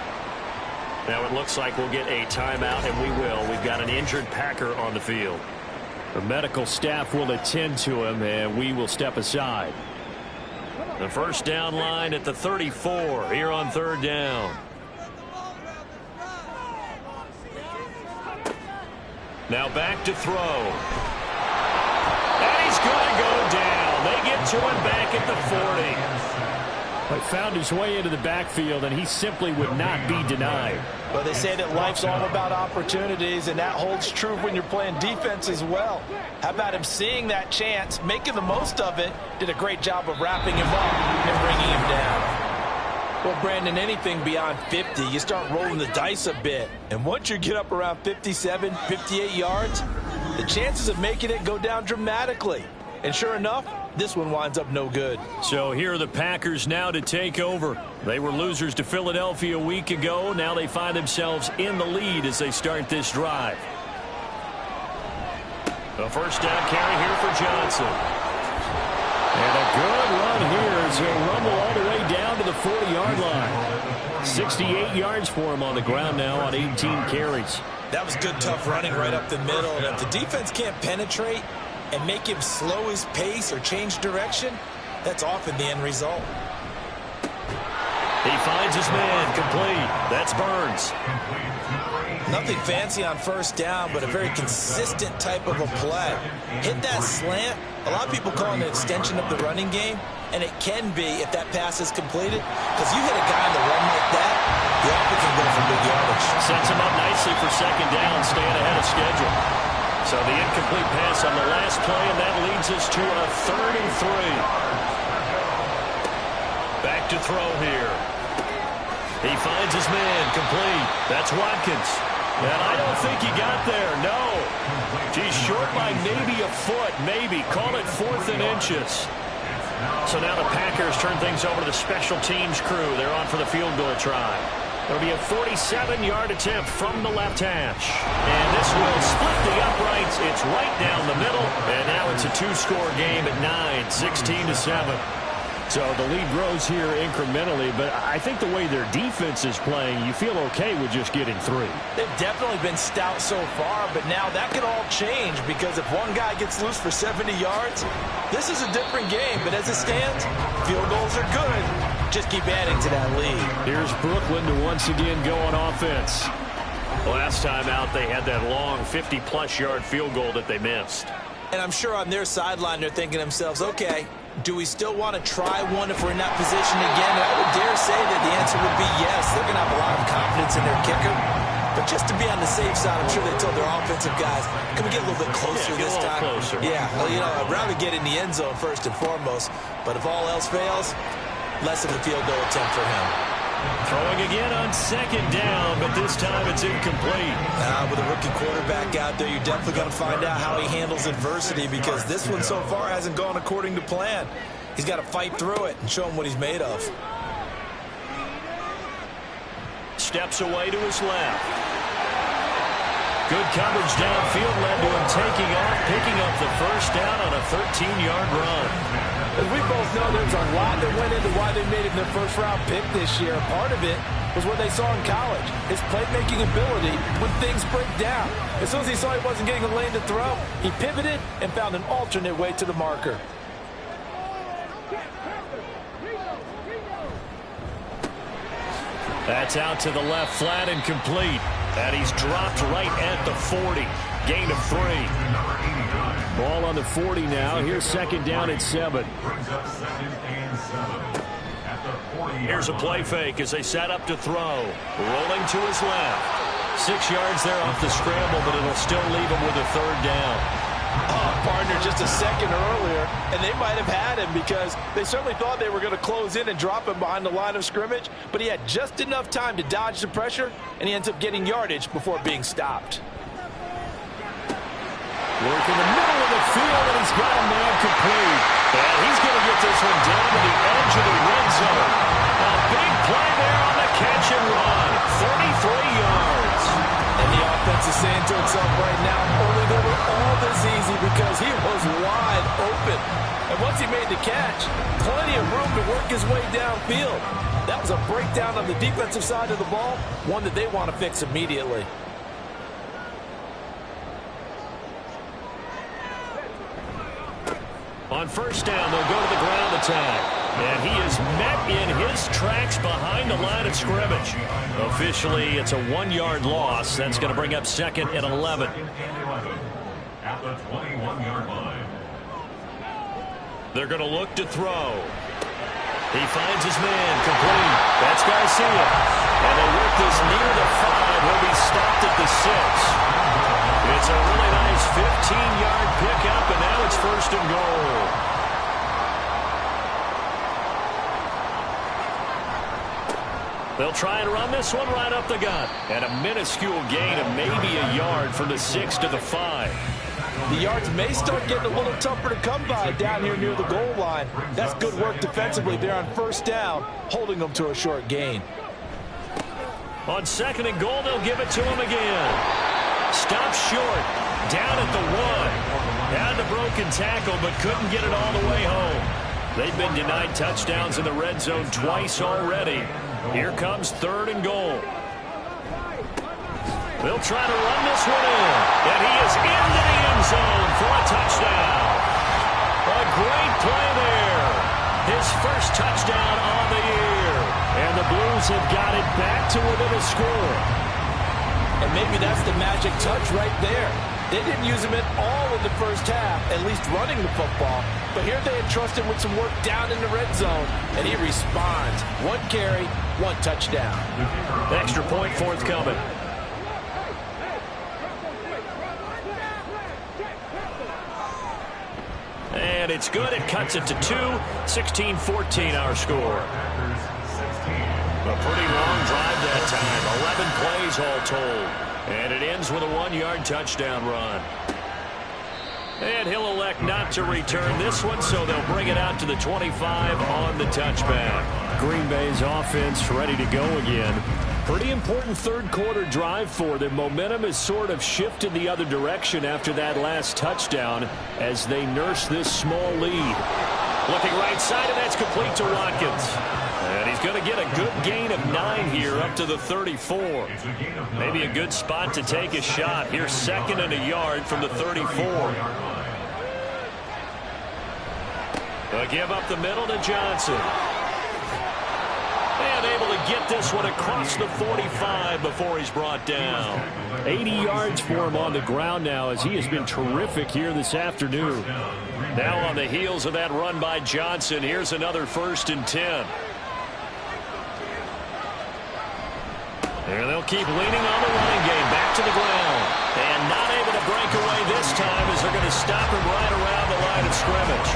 Now it looks like we'll get a timeout, and we will. We've got an injured Packer on the field. The medical staff will attend to him, and we will step aside. The first down line at the 34 here on third down. Now back to throw. And he's going to go down. They get to him back at the 40. But found his way into the backfield, and he simply would not be denied. Well, they say that life's all about opportunities, and that holds true when you're playing defense as well. How about him seeing that chance, making the most of it, did a great job of wrapping him up and bringing him down. Well, Brandon, anything beyond 50, you start rolling the dice a bit. And once you get up around 57, 58 yards, the chances of making it go down dramatically. And sure enough, this one winds up no good. So here are the Packers now to take over. They were losers to Philadelphia a week ago. Now they find themselves in the lead as they start this drive. A first down carry here for Johnson. And a good run here as he'll rumble all the way down to the 40-yard line. 68 yards for him on the ground now on 18 carries. That was good, tough running right up the middle. And if the defense can't penetrate and make him slow his pace or change direction, that's often the end result. He finds his man, complete. That's Burns. Nothing fancy on first down, but a very consistent type of a play. Hit that slant. A lot of people call it an extension of the running game, and it can be if that pass is completed, because you hit a guy on the run like that, the offense can go for big yardage. Sets him up nicely for second down, staying ahead of schedule. So the incomplete pass on the last play, and that leads us to a 3rd and 3. Back to throw here. He finds his man, complete. That's Watkins. And I don't think he got there, no. He's short by maybe a foot, maybe. Call it 4th and inches. So now the Packers turn things over to the special teams crew. They're on for the field goal try. It'll be a 47-yard attempt from the left hash. And this will split the uprights. It's right down the middle. And now it's a 2-score game at 9, 16-7. So the lead grows here incrementally, but I think the way their defense is playing, you feel okay with just getting 3. They've definitely been stout so far, but now that could all change, because if one guy gets loose for 70 yards, this is a different game. But as it stands, field goals are good. Just keep adding to that lead. Here's Brooklyn to once again go on offense. Last time out, they had that long 50-plus yard field goal that they missed. And I'm sure on their sideline, they're thinking to themselves, okay, do we still want to try one if we're in that position again? And I would dare say that the answer would be yes. They're going to have a lot of confidence in their kicker. But just to be on the safe side, I'm sure they told their offensive guys, can we get a little bit closer this time? Closer. Yeah, well, you know, I'd rather get in the end zone first and foremost. But if all else fails, less of a field goal attempt for him. Throwing again on second down, but this time it's incomplete. With a rookie quarterback out there, you're definitely going to find out how he handles adversity, because this one so far hasn't gone according to plan. He's got to fight through it and show him what he's made of. Steps away to his left. Good coverage downfield led to him taking off, picking up the first down on a 13-yard run. As we both know, there's a lot that went into why they made him their first-round pick this year. Part of it was what they saw in college, his playmaking ability when things break down. As soon as he saw he wasn't getting a lane to throw, he pivoted and found an alternate way to the marker. That's out to the left, flat and complete. And he's dropped right at the 40. Gain of 3. Ball on the 40 now. Here's second down at 7. Here's a play fake as they set up to throw. Rolling to his left. 6 yards there off the scramble, but it'll still leave him with a 3rd down. Partner just a second earlier, and they might have had him, because they certainly thought they were going to close in and drop him behind the line of scrimmage, but he had just enough time to dodge the pressure, and he ends up getting yardage before being stopped. Work in the middle of the field, and he's got a man complete. And he's going to get this one down to the edge of the red zone. A big play there on the catch and run. 33 yards. And the offense is saying to itself right now, only they were all this easy, because he was wide open. And once he made the catch, plenty of room to work his way downfield. That was a breakdown on the defensive side of the ball, one that they want to fix immediately. On first down, they'll go to the ground attack. And he is met in his tracks behind the line of scrimmage. Officially, it's a 1-yard loss. That's going to bring up second and 11. At the 21-yard line. They're going to look to throw. He finds his man, complete. That's Garcia. And they work this near the 5. He'll be stopped at the 6. It's a really nice 15-yard pickup, and now it's 1st and goal. They'll try and run this one right up the gut. And a minuscule gain of maybe a yard from the 6 to the 5. The yards may start getting a little tougher to come by down here near the goal line. That's good work defensively there on first down, holding them to a short gain. On 2nd and goal, they'll give it to him again. Stops short. down at the 1. Had the broken tackle, but couldn't get it all the way home. They've been denied touchdowns in the red zone twice already. Here comes 3rd and goal. They'll try to run this one in. And he is into the end zone for a touchdown. A great play there. His first touchdown on the year. And the Blues have got it back to within a score. And maybe that's the magic touch right there. They didn't use him at all in the first half, at least running the football. But here they entrust him with some work down in the red zone, and he responds. 1 carry, 1 touchdown. Extra point forthcoming. And it's good. It cuts it to 2. 16-14 our score. A pretty long drive that time. 11 plays all told. And it ends with a 1-yard touchdown run. And he'll elect not to return this one, so they'll bring it out to the 25 on the touchback. Green Bay's offense ready to go again. Pretty important 3rd quarter drive for them. Momentum has sort of shifted the other direction after that last touchdown as they nurse this small lead. Looking right side, and that's complete to Watkins. And he's going to get a good gain of 9 here up to the 34. Maybe a good spot to take a shot. Here's 2nd and a yard from the 34. A give up the middle to Johnson. And able to get this one across the 45 before he's brought down. 80 yards for him on the ground now as he has been terrific here this afternoon. Now on the heels of that run by Johnson, here's another 1st and 10. And they'll keep leaning on the running game. Back to the ground. And not able to break away this time as they're going to stop him right around the line of scrimmage.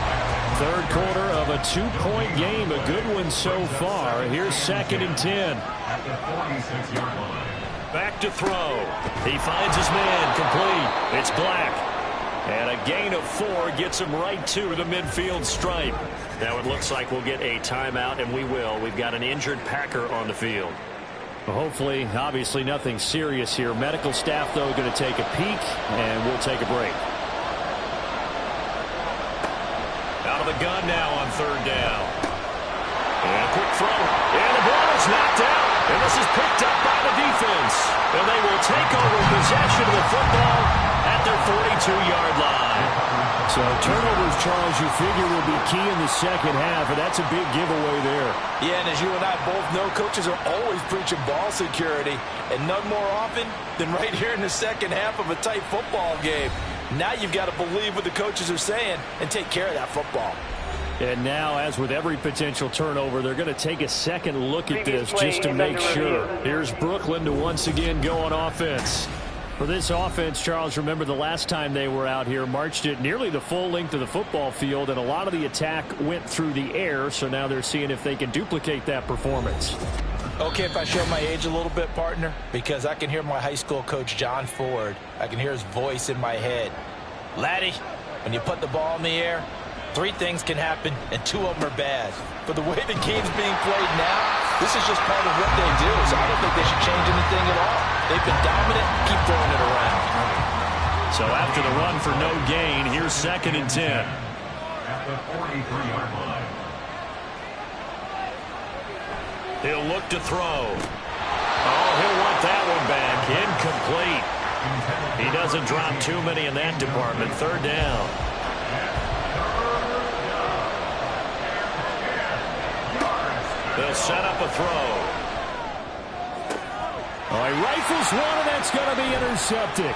3rd quarter of a 2-point game. A good one so far. Here's 2nd and 10. At the 46-yard line. Back to throw. He finds his man complete. It's Black. And a gain of 4 gets him right to the midfield stripe. Now it looks like we'll get a timeout, and we will. We've got an injured Packer on the field. Well, hopefully, obviously nothing serious here. Medical staff, though, going to take a peek, and we'll take a break. Out of the gun now on 3rd down. And a quick throw. And the ball is knocked out. And this is picked up by the defense. And they will take over possession of the football at their 42-yard line. So turnovers, Charles, you figure will be key in the second half, and that's a big giveaway there. Yeah, and as you and I both know, coaches are always preaching ball security, and none more often than right here in the second half of a tight football game. Now you've got to believe what the coaches are saying and take care of that football. And now, as with every potential turnover, they're going to take a second look at this just to make sure. Here's Brooklyn to once again go on offense. For this offense, Charles, remember the last time they were out here, marched it nearly the full length of the football field, and a lot of the attack went through the air, so now they're seeing if they can duplicate that performance. Okay, if I show my age a little bit, partner, because I can hear my high school coach, John Ford. I can hear his voice in my head. Laddie, when you put the ball in the air, 3 things can happen, and 2 of them are bad. But the way the game's being played now, this is just part of what they do, so I don't think they should change anything at all. They've been dominant. Keep throwing it around. So after the run for no gain, here's 2nd and 10. At the 43-yard line. He'll look to throw. Oh, he'll want that one back. Incomplete. He doesn't drop too many in that department. 3rd down. They'll set up a throw. Oh, he rifles one, and that's going to be intercepted.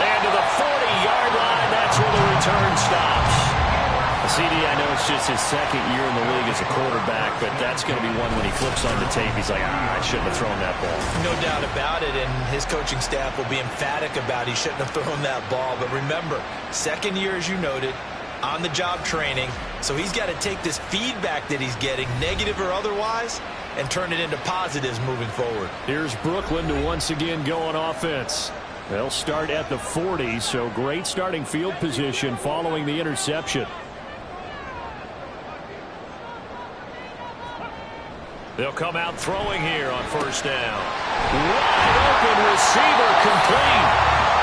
And to the 40-yard line, that's where the return stops. CD, I know it's just his 2nd year in the league as a quarterback, but that's going to be one when he flips on the tape. He's like, I shouldn't have thrown that ball. No doubt about it, and his coaching staff will be emphatic about he shouldn't have thrown that ball. But remember, 2nd year, as you noted, on-the-job training, so he's got to take this feedback that he's getting, negative or otherwise, and turn it into positives moving forward. Here's Brooklyn to once again go on offense. They'll start at the 40, so great starting field position following the interception. They'll come out throwing here on 1st down. Wide open receiver complete.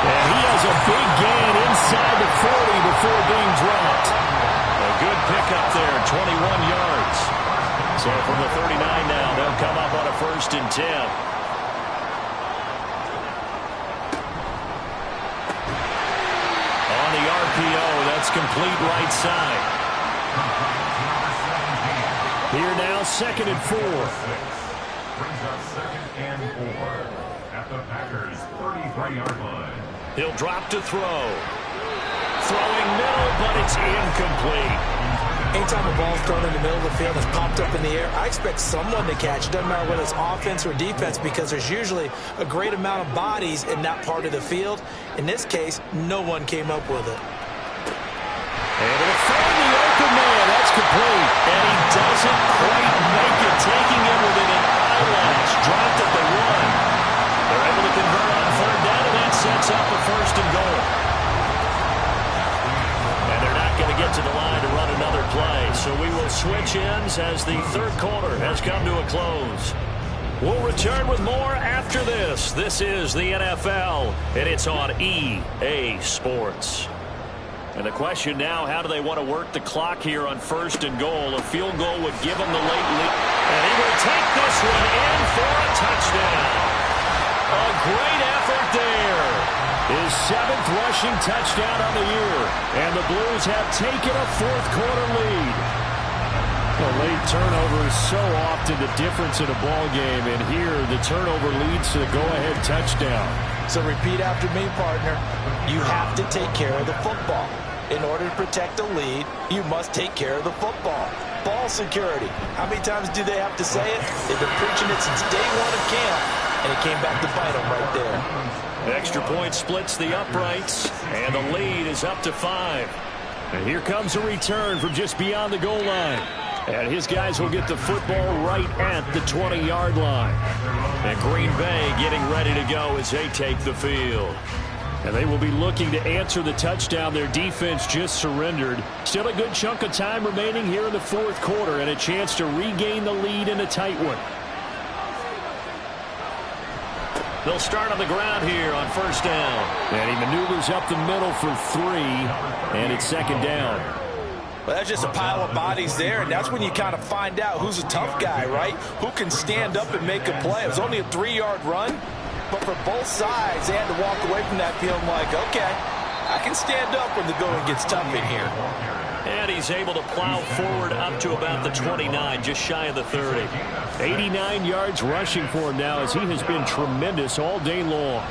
And he has a big gain inside the 40 before being dropped. A good pickup there, 21 yards. So from the 39 now, they'll come up on a 1st and 10. On the RPO, that's complete right side. Here now, 2nd and 4. Brings up 2nd and 4 at the Packers' 33-yard line. He'll drop to throw. Throwing middle, but it's incomplete. Anytime a ball's thrown in the middle of the field and it's popped up in the air, I expect someone to catch. Doesn't matter whether it's offense or defense, because there's usually a great amount of bodies in that part of the field. In this case, no one came up with it. And it'll find the open man. That's complete. And he doesn't quite make it, taking it within an eyelash. Dropped at the 1. They're able to convert on 3rd down, and that sets up a 1st and goal. And they're not going to get to the line to run another play. So we will switch ends as the 3rd quarter has come to a close. We'll return with more after this. This is the NFL, and it's on EA Sports. And the question now, how do they want to work the clock here on 1st and goal? A field goal would give them the late lead. And he will take this one in for a touchdown. A great effort there. His 7th rushing touchdown on the year. And the Blues have taken a 4th quarter lead. A late turnover is so often the difference in a ball game. And here, the turnover leads to the go-ahead touchdown. So repeat after me, partner. You have to take care of the football. In order to protect the lead, you must take care of the football. Ball security. How many times do they have to say it? They've been preaching it since day 1 of camp, and it came back to bite them right there. Extra point splits the uprights, and the lead is up to 5. And here comes a return from just beyond the goal line. And his guys will get the football right at the 20-yard line. And Green Bay getting ready to go as they take the field. And they will be looking to answer the touchdown their defense just surrendered. Still a good chunk of time remaining here in the 4th quarter and a chance to regain the lead in a tight one. They'll start on the ground here on 1st down. And he maneuvers up the middle for 3, and it's 2nd down. Well, that's just a pile of bodies there, and that's when you kind of find out who's a tough guy, right? Who can stand up and make a play. It was only a 3-yard run, but for both sides, they had to walk away from that feeling like, okay, I can stand up when the going gets tough in here. And he's able to plow forward up to about the 29, just shy of the 30. 89 yards rushing for him now as he has been tremendous all day long.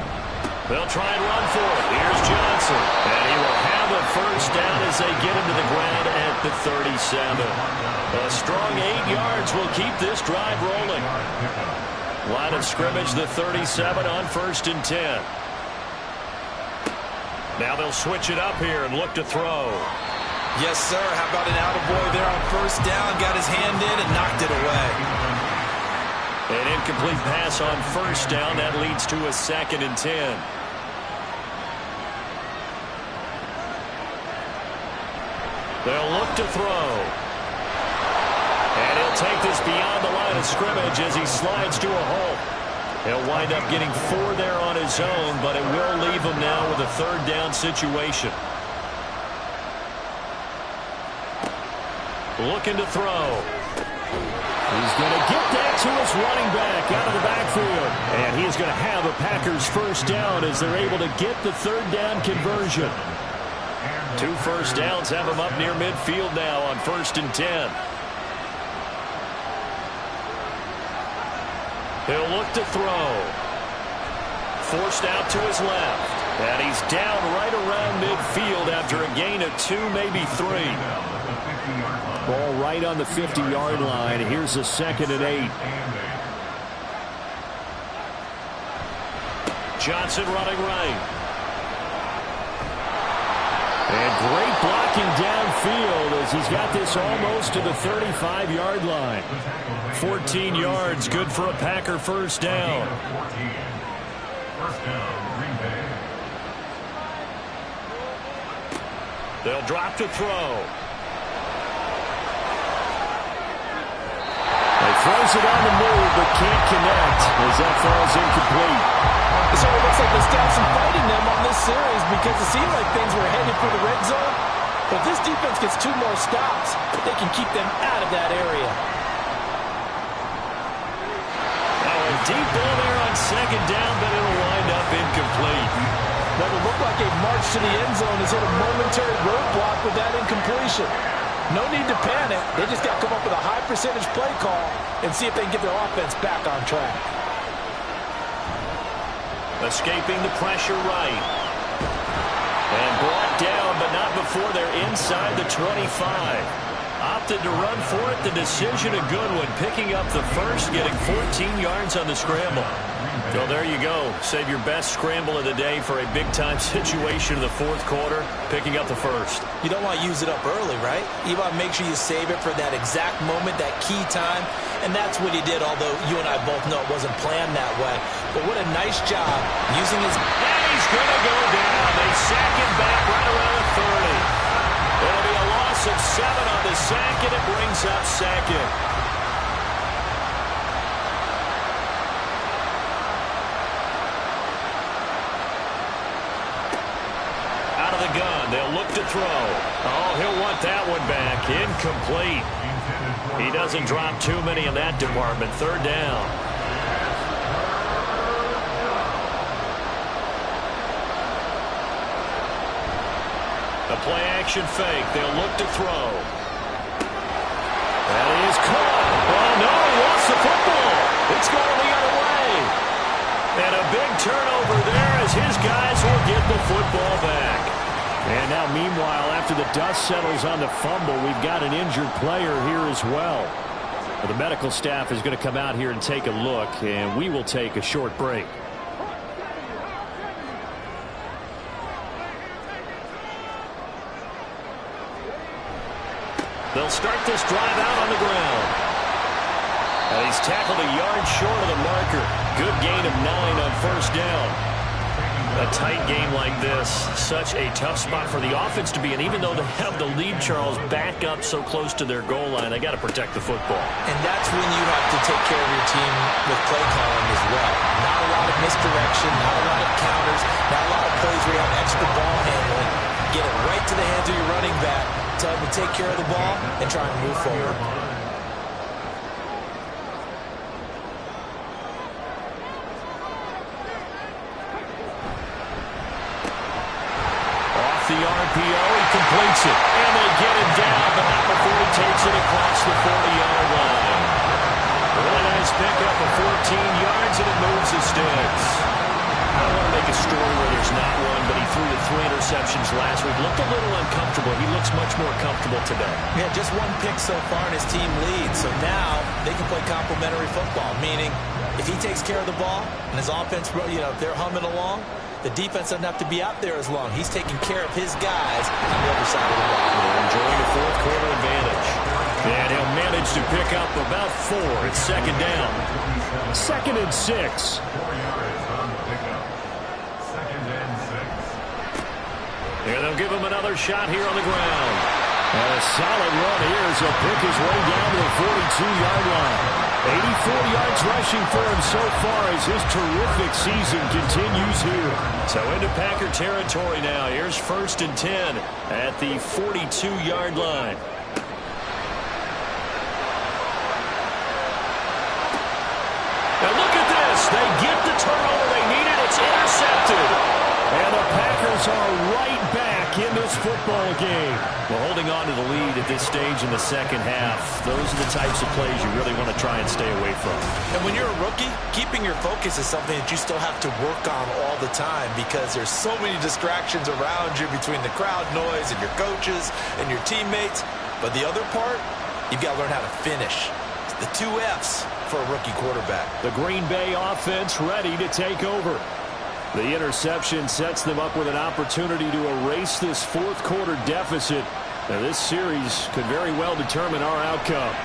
They'll try and run for it. Here's Johnson. And he will have a 1st down as they get him to the ground at the 37. A strong 8 yards will keep this drive rolling. Line of scrimmage, the 37 on 1st and 10. Now they'll switch it up here and look to throw. Yes, sir. How about an attaboy there on 1st down? Got his hand in and knocked it away. An incomplete pass on 1st down. That leads to a 2nd and 10. They'll look to throw. And he'll take this beyond the line of scrimmage as he slides to a halt. He'll wind up getting 4 there on his own, but it will leave him now with a 3rd down situation. Looking to throw. He's going to get that to his running back out of the backfield. And he's going to have a Packers 1st down as they're able to get the 3rd down conversion. 2 1st downs have him up near midfield now on 1st and 10. He'll look to throw. Forced out to his left. And he's down right around midfield after a gain of 2, maybe 3. Ball right on the 50-yard line. Here's a 2nd and 8. Johnson running right. And great blocking downfield as he's got this almost to the 35-yard line. 14 yards, good for a Packer 1st down. 1st down, Green Bay. They'll drop to throw. They throws it on the move, but can't connect as that falls incomplete. So it looks like they still have some fighting them on this series because it seemed like things were headed for the red zone. But if this defense gets 2 more stops, they can keep them out of that area. A deep ball there on second down, but it'll wind up incomplete. That will look like a march to the end zone has hit a momentary roadblock with that incompletion. No need to panic. They just got to come up with a high percentage play call and see if they can get their offense back on track. Escaping the pressure right. And brought down, but not before they're inside the 25. Opted to run for it. The decision a good one. Picking up the first, getting 14 yards on the scramble. Well, there you go. Save your best scramble of the day for a big-time situation in the fourth quarter, picking up the first. You don't want to use it up early, right? You want to make sure you save it for that exact moment, that key time. And that's what he did, although you and I both know it wasn't planned that way. But what a nice job using his... And he's going to go down. They sack him back right around the 30. It'll be a loss of 7 on the sack, and it brings up second. Out of the gun, they'll look to throw. Oh, he'll want that one back. Incomplete. He doesn't drop too many in that department. Third down. The play-action fake. They'll look to throw. That is caught. Oh, no, he lost the football. It's going the other way. And a big turnover there as his guys will get the football back. And now, meanwhile, after the dust settles on the fumble, we've got an injured player here as well. The medical staff is going to come out here and take a look, and we will take a short break. They'll start this drive out on the ground. And he's tackled a yard short of the marker. Good gain of 9 on first down. A tight game like this, such a tough spot for the offense to be in. Even though they have the lead, Charles, back up so close to their goal line, they got to protect the football. And that's when you have to take care of your team with play calling as well. Not a lot of misdirection, not a lot of counters, not a lot of plays where you have extra ball handling. Get it right to the hands of your running back, tell him to take care of the ball, and try and move forward. The RPO, he completes it. And they get him down, but not before he takes it across the 40-yard line. Really nice pickup of 14 yards, and it moves the sticks. I don't want to make a story where there's not one, but he threw the 3 interceptions last week. Looked a little uncomfortable. He looks much more comfortable today. Yeah, just 1 pick so far, and his team leads. So now they can play complementary football, meaning if he takes care of the ball and his offense, if they're humming along, the defense doesn't have to be out there as long. He's taking care of his guys on the other side of the ball. They're enjoying a fourth quarter advantage. And he'll manage to pick up about 4. It's second down. 2nd and 6. 4 yards on the pickup. 2nd and 6. And they'll give him another shot here on the ground. And a solid run here as he'll pick his way down to the 42-yard line. 84 yards rushing for him so far as his terrific season continues here. So into Packer territory now. Here's 1st and 10 at the 42-yard line. And look at this. They get the turnover they needed. It's intercepted. And the Packers are right back in this football game. Well, holding on to the lead at this stage in the second half, those are the types of plays you really want to try and stay away from. And when you're a rookie, keeping your focus is something that you still have to work on all the time because there's so many distractions around you between the crowd noise and your coaches and your teammates. But the other part, you've got to learn how to finish. It's the 2 F's for a rookie quarterback. The Green Bay offense ready to take over. The interception sets them up with an opportunity to erase this fourth quarter deficit. Now, this series could very well determine our outcome.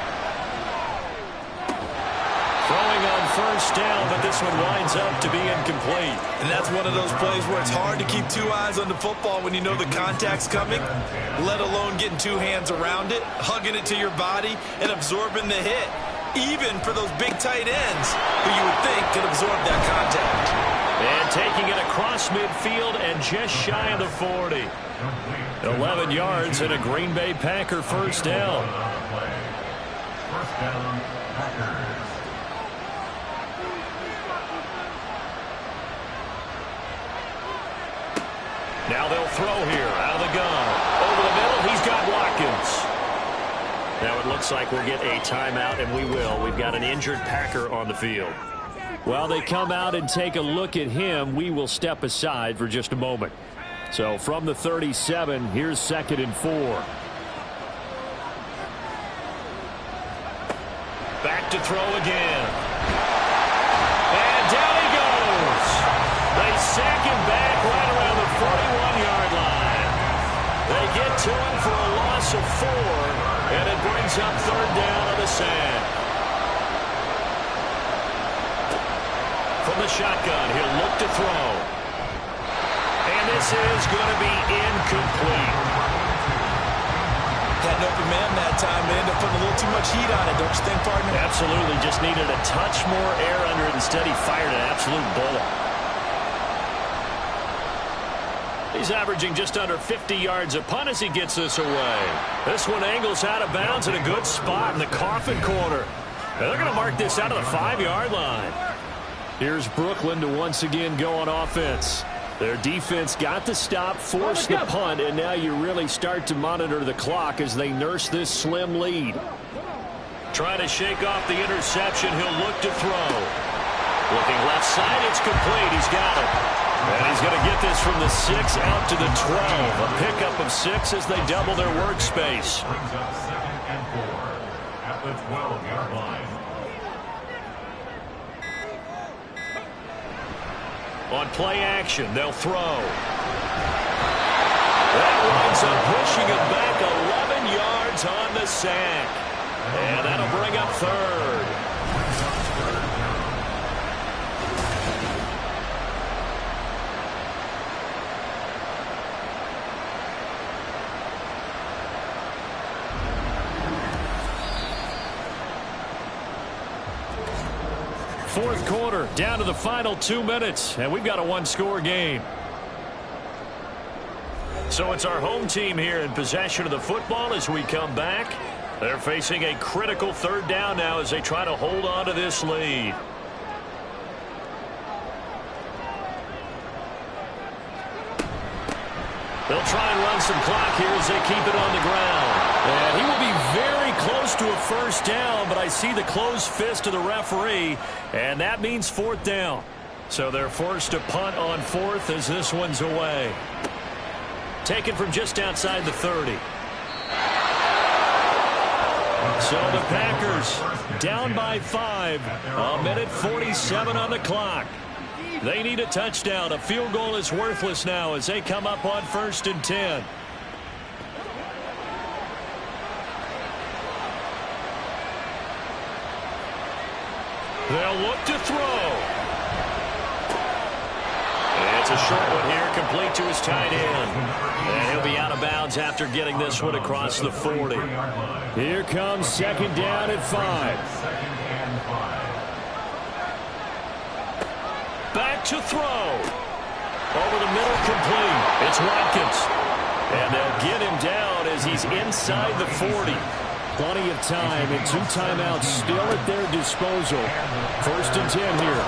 Throwing on first down, but this one winds up to be incomplete. And that's one of those plays where it's hard to keep 2 eyes on the football when you know the contact's coming, let alone getting 2 hands around it, hugging it to your body, and absorbing the hit. even for those big tight ends who you would think could absorb that contact. And taking it across midfield and just shy of the 40. 11 yards and a Green Bay Packer first down. First down, Packers. Now they'll throw here out of the gun. Over the middle, he's got Watkins. Now it looks like we'll get a timeout, and we will. We've got an injured Packer on the field. While they come out and take a look at him, we will step aside for just a moment. So from the 37, here's 2nd and 4. Back to throw again. And down he goes. They sack him back right around the 41-yard line. They get to him for a loss of 4, and it brings up 3rd down on the sack. From the shotgun, he'll look to throw. And this is going to be incomplete. Had an open man that time. They ended up putting a little too much heat on it, don't you think, partner? Absolutely. Just needed a touch more air under it. Instead, he fired an absolute bullet. He's averaging just under 50 yards a punt as he gets this away. This one angles out of bounds in a good spot in the coffin corner. And they're going to mark this out of the 5-yard line. Here's Brooklyn to once again go on offense. Their defense got the stop, forced the punt, and now you really start to monitor the clock as they nurse this slim lead. Trying to shake off the interception. He'll look to throw. Looking left side, it's complete. He's got it. And he's going to get this from the 6 out to the 12. A pickup of 6 as they double their workspace. Brings up 2nd and 4 at the 12-yard line. On play action, they'll throw. That winds up pushing it back 11 yards on the sack. And that'll bring up 3rd. Fourth quarter, down to the final 2 minutes, and we've got a one-score game. So it's our home team here in possession of the football as we come back. They're facing a critical 3rd down now as they try to hold on to this lead. They'll try and run some clock here as they keep it on the ground. And he will be very close to a first down, but I see the closed fist of the referee, and that means 4th down. So they're forced to punt on 4th as this one's away. Taken from just outside the 30. So the Packers down by 5. A minute 47 on the clock. They need a touchdown. A field goal is worthless now as they come up on 1st and 10. They'll look to throw. And it's a short one here, complete to his tight end. And he'll be out of bounds after getting this one across the 40. Here comes 2nd down at 5. Back to throw. Over the middle, complete. It's Watkins. And they'll get him down as he's inside the 40. Plenty of time and 2 timeouts still at their disposal. 1st and 10 here.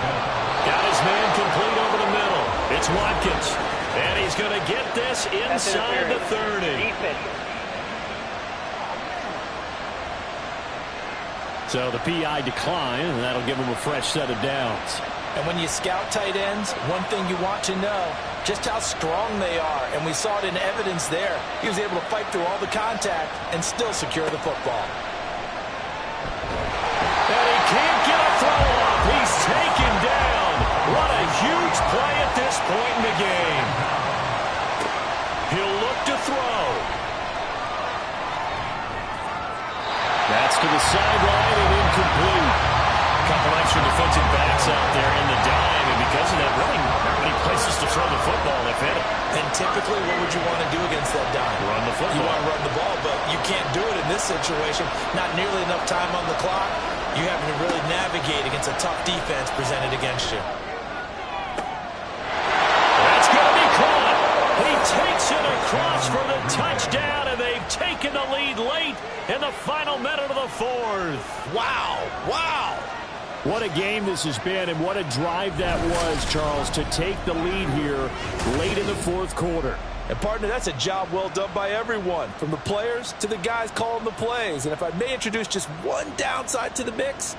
Got his man complete over the middle. It's Watkins. And he's going to get this inside the 30. So the PI decline, and that'll give him a fresh set of downs. And when you scout tight ends, one thing you want to know, just how strong they are. And we saw it in evidence there. He was able to fight through all the contact and still secure the football. And he can't get a throw off. He's taken down. What a huge play at this point in the game. He'll look to throw. That's to the sideline and incomplete. Couple extra defensive backs out there in the dime, and because of that, really not many places to throw the football if any. And typically, what would you want to do against that dime? Run the football. You want to run the ball, but you can't do it in this situation. Not nearly enough time on the clock. You have to really navigate against a tough defense presented against you. That's going to be caught. He takes it across for the touchdown, and they've taken the lead late in the final minute of the fourth. Wow. Wow. What a game this has been, and what a drive that was, Charles, to take the lead here late in the fourth quarter. And, partner, that's a job well done by everyone, from the players to the guys calling the plays. And if I may introduce just one downside to the mix,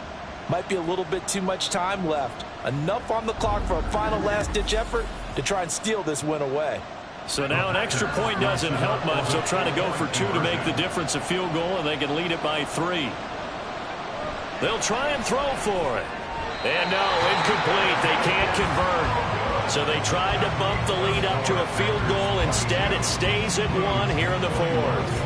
might be a little bit too much time left. Enough on the clock for a final last-ditch effort to try and steal this win away. So now an extra point doesn't help much. They'll try to go for 2 to make the difference a field goal, and they can lead it by 3. They'll try and throw for it. And no, incomplete. They can't convert. So they tried to bump the lead up to a field goal. Instead, it stays at 1 here in the fourth.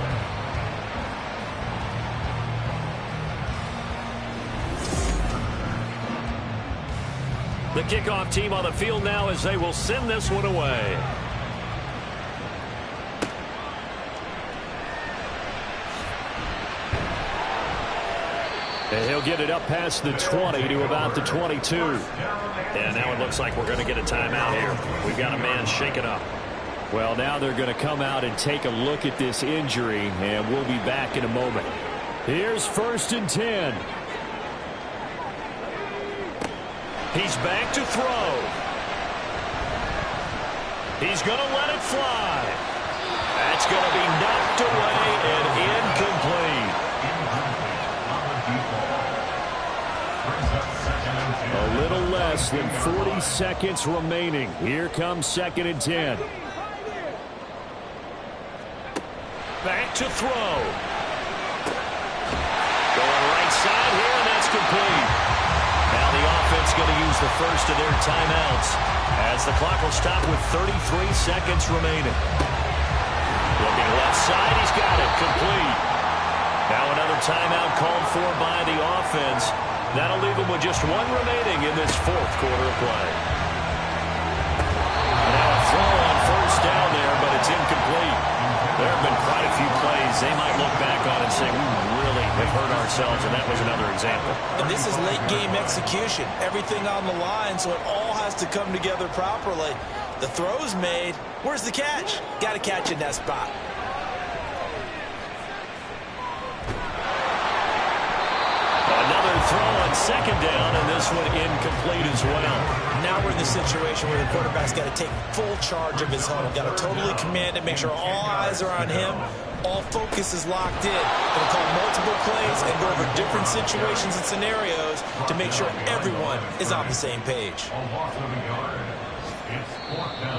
The kickoff team on the field now as they will send this one away. And he'll get it up past the 20 to about the 22. And now it looks like we're going to get a timeout here. We've got a man shaken up. Well, now they're going to come out and take a look at this injury, and we'll be back in a moment. Here's 1st and 10. He's back to throw. He's going to let it fly. That's going to be knocked away and incomplete. A little less than 40 seconds remaining. Here comes 2nd and 10. Back to throw. Going right side here, and that's complete. Now the offense going to use the first of their timeouts as the clock will stop with 33 seconds remaining. Looking left side, he's got it. Complete. Now another timeout called for by the offense. That'll leave them with just 1 remaining in this fourth quarter of play. Now a throw on 1st down there, but it's incomplete. There have been quite a few plays they might look back on and say, we really have hurt ourselves, and that was another example. And this is late game execution. Everything on the line, so it all has to come together properly. The throw's made. Where's the catch? Got to catch in that spot. Another throw on 2nd down, and this one incomplete as well. Now we're in the situation where the quarterback's got to take full charge of his home. Got to totally command it, make sure all eyes are on him. All focus is locked in. Going to call multiple plays and go over different situations and scenarios to make sure everyone is on the same page.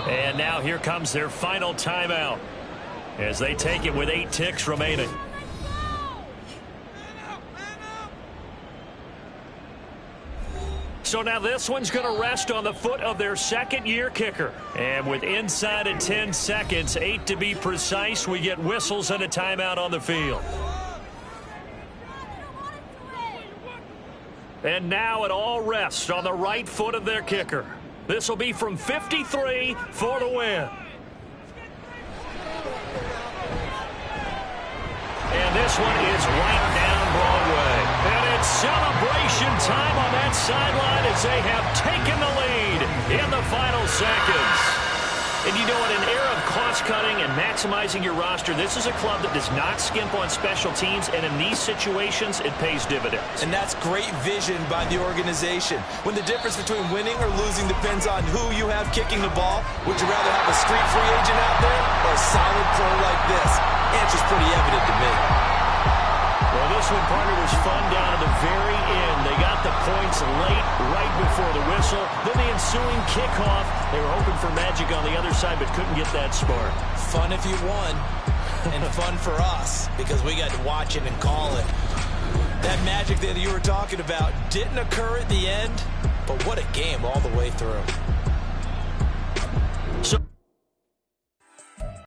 And now here comes their final timeout as they take it with 8 ticks remaining. So now this one's going to rest on the foot of their 2nd-year kicker. And with inside of 10 seconds, 8 to be precise, we get whistles and a timeout on the field. And now it all rests on the right foot of their kicker. This will be from 53 for the win. And this one is right down Broadway. And it's celebration time on that sideline as they have taken the lead in the final seconds. And you know, in an era of cost-cutting and maximizing your roster, this is a club that does not skimp on special teams, and in these situations, it pays dividends. And that's great vision by the organization. When the difference between winning or losing depends on who you have kicking the ball, would you rather have a street free agent out there or a solid pro like this? Answer's pretty evident to me. Well, this one, partner, was fun down to the very end. They got the points late, right before the whistle. Then the ensuing kickoff. They were hoping for magic on the other side, but couldn't get that spark. Fun if you won, and fun for us, because we got to watch it and call it. That magic that you were talking about didn't occur at the end, but what a game all the way through.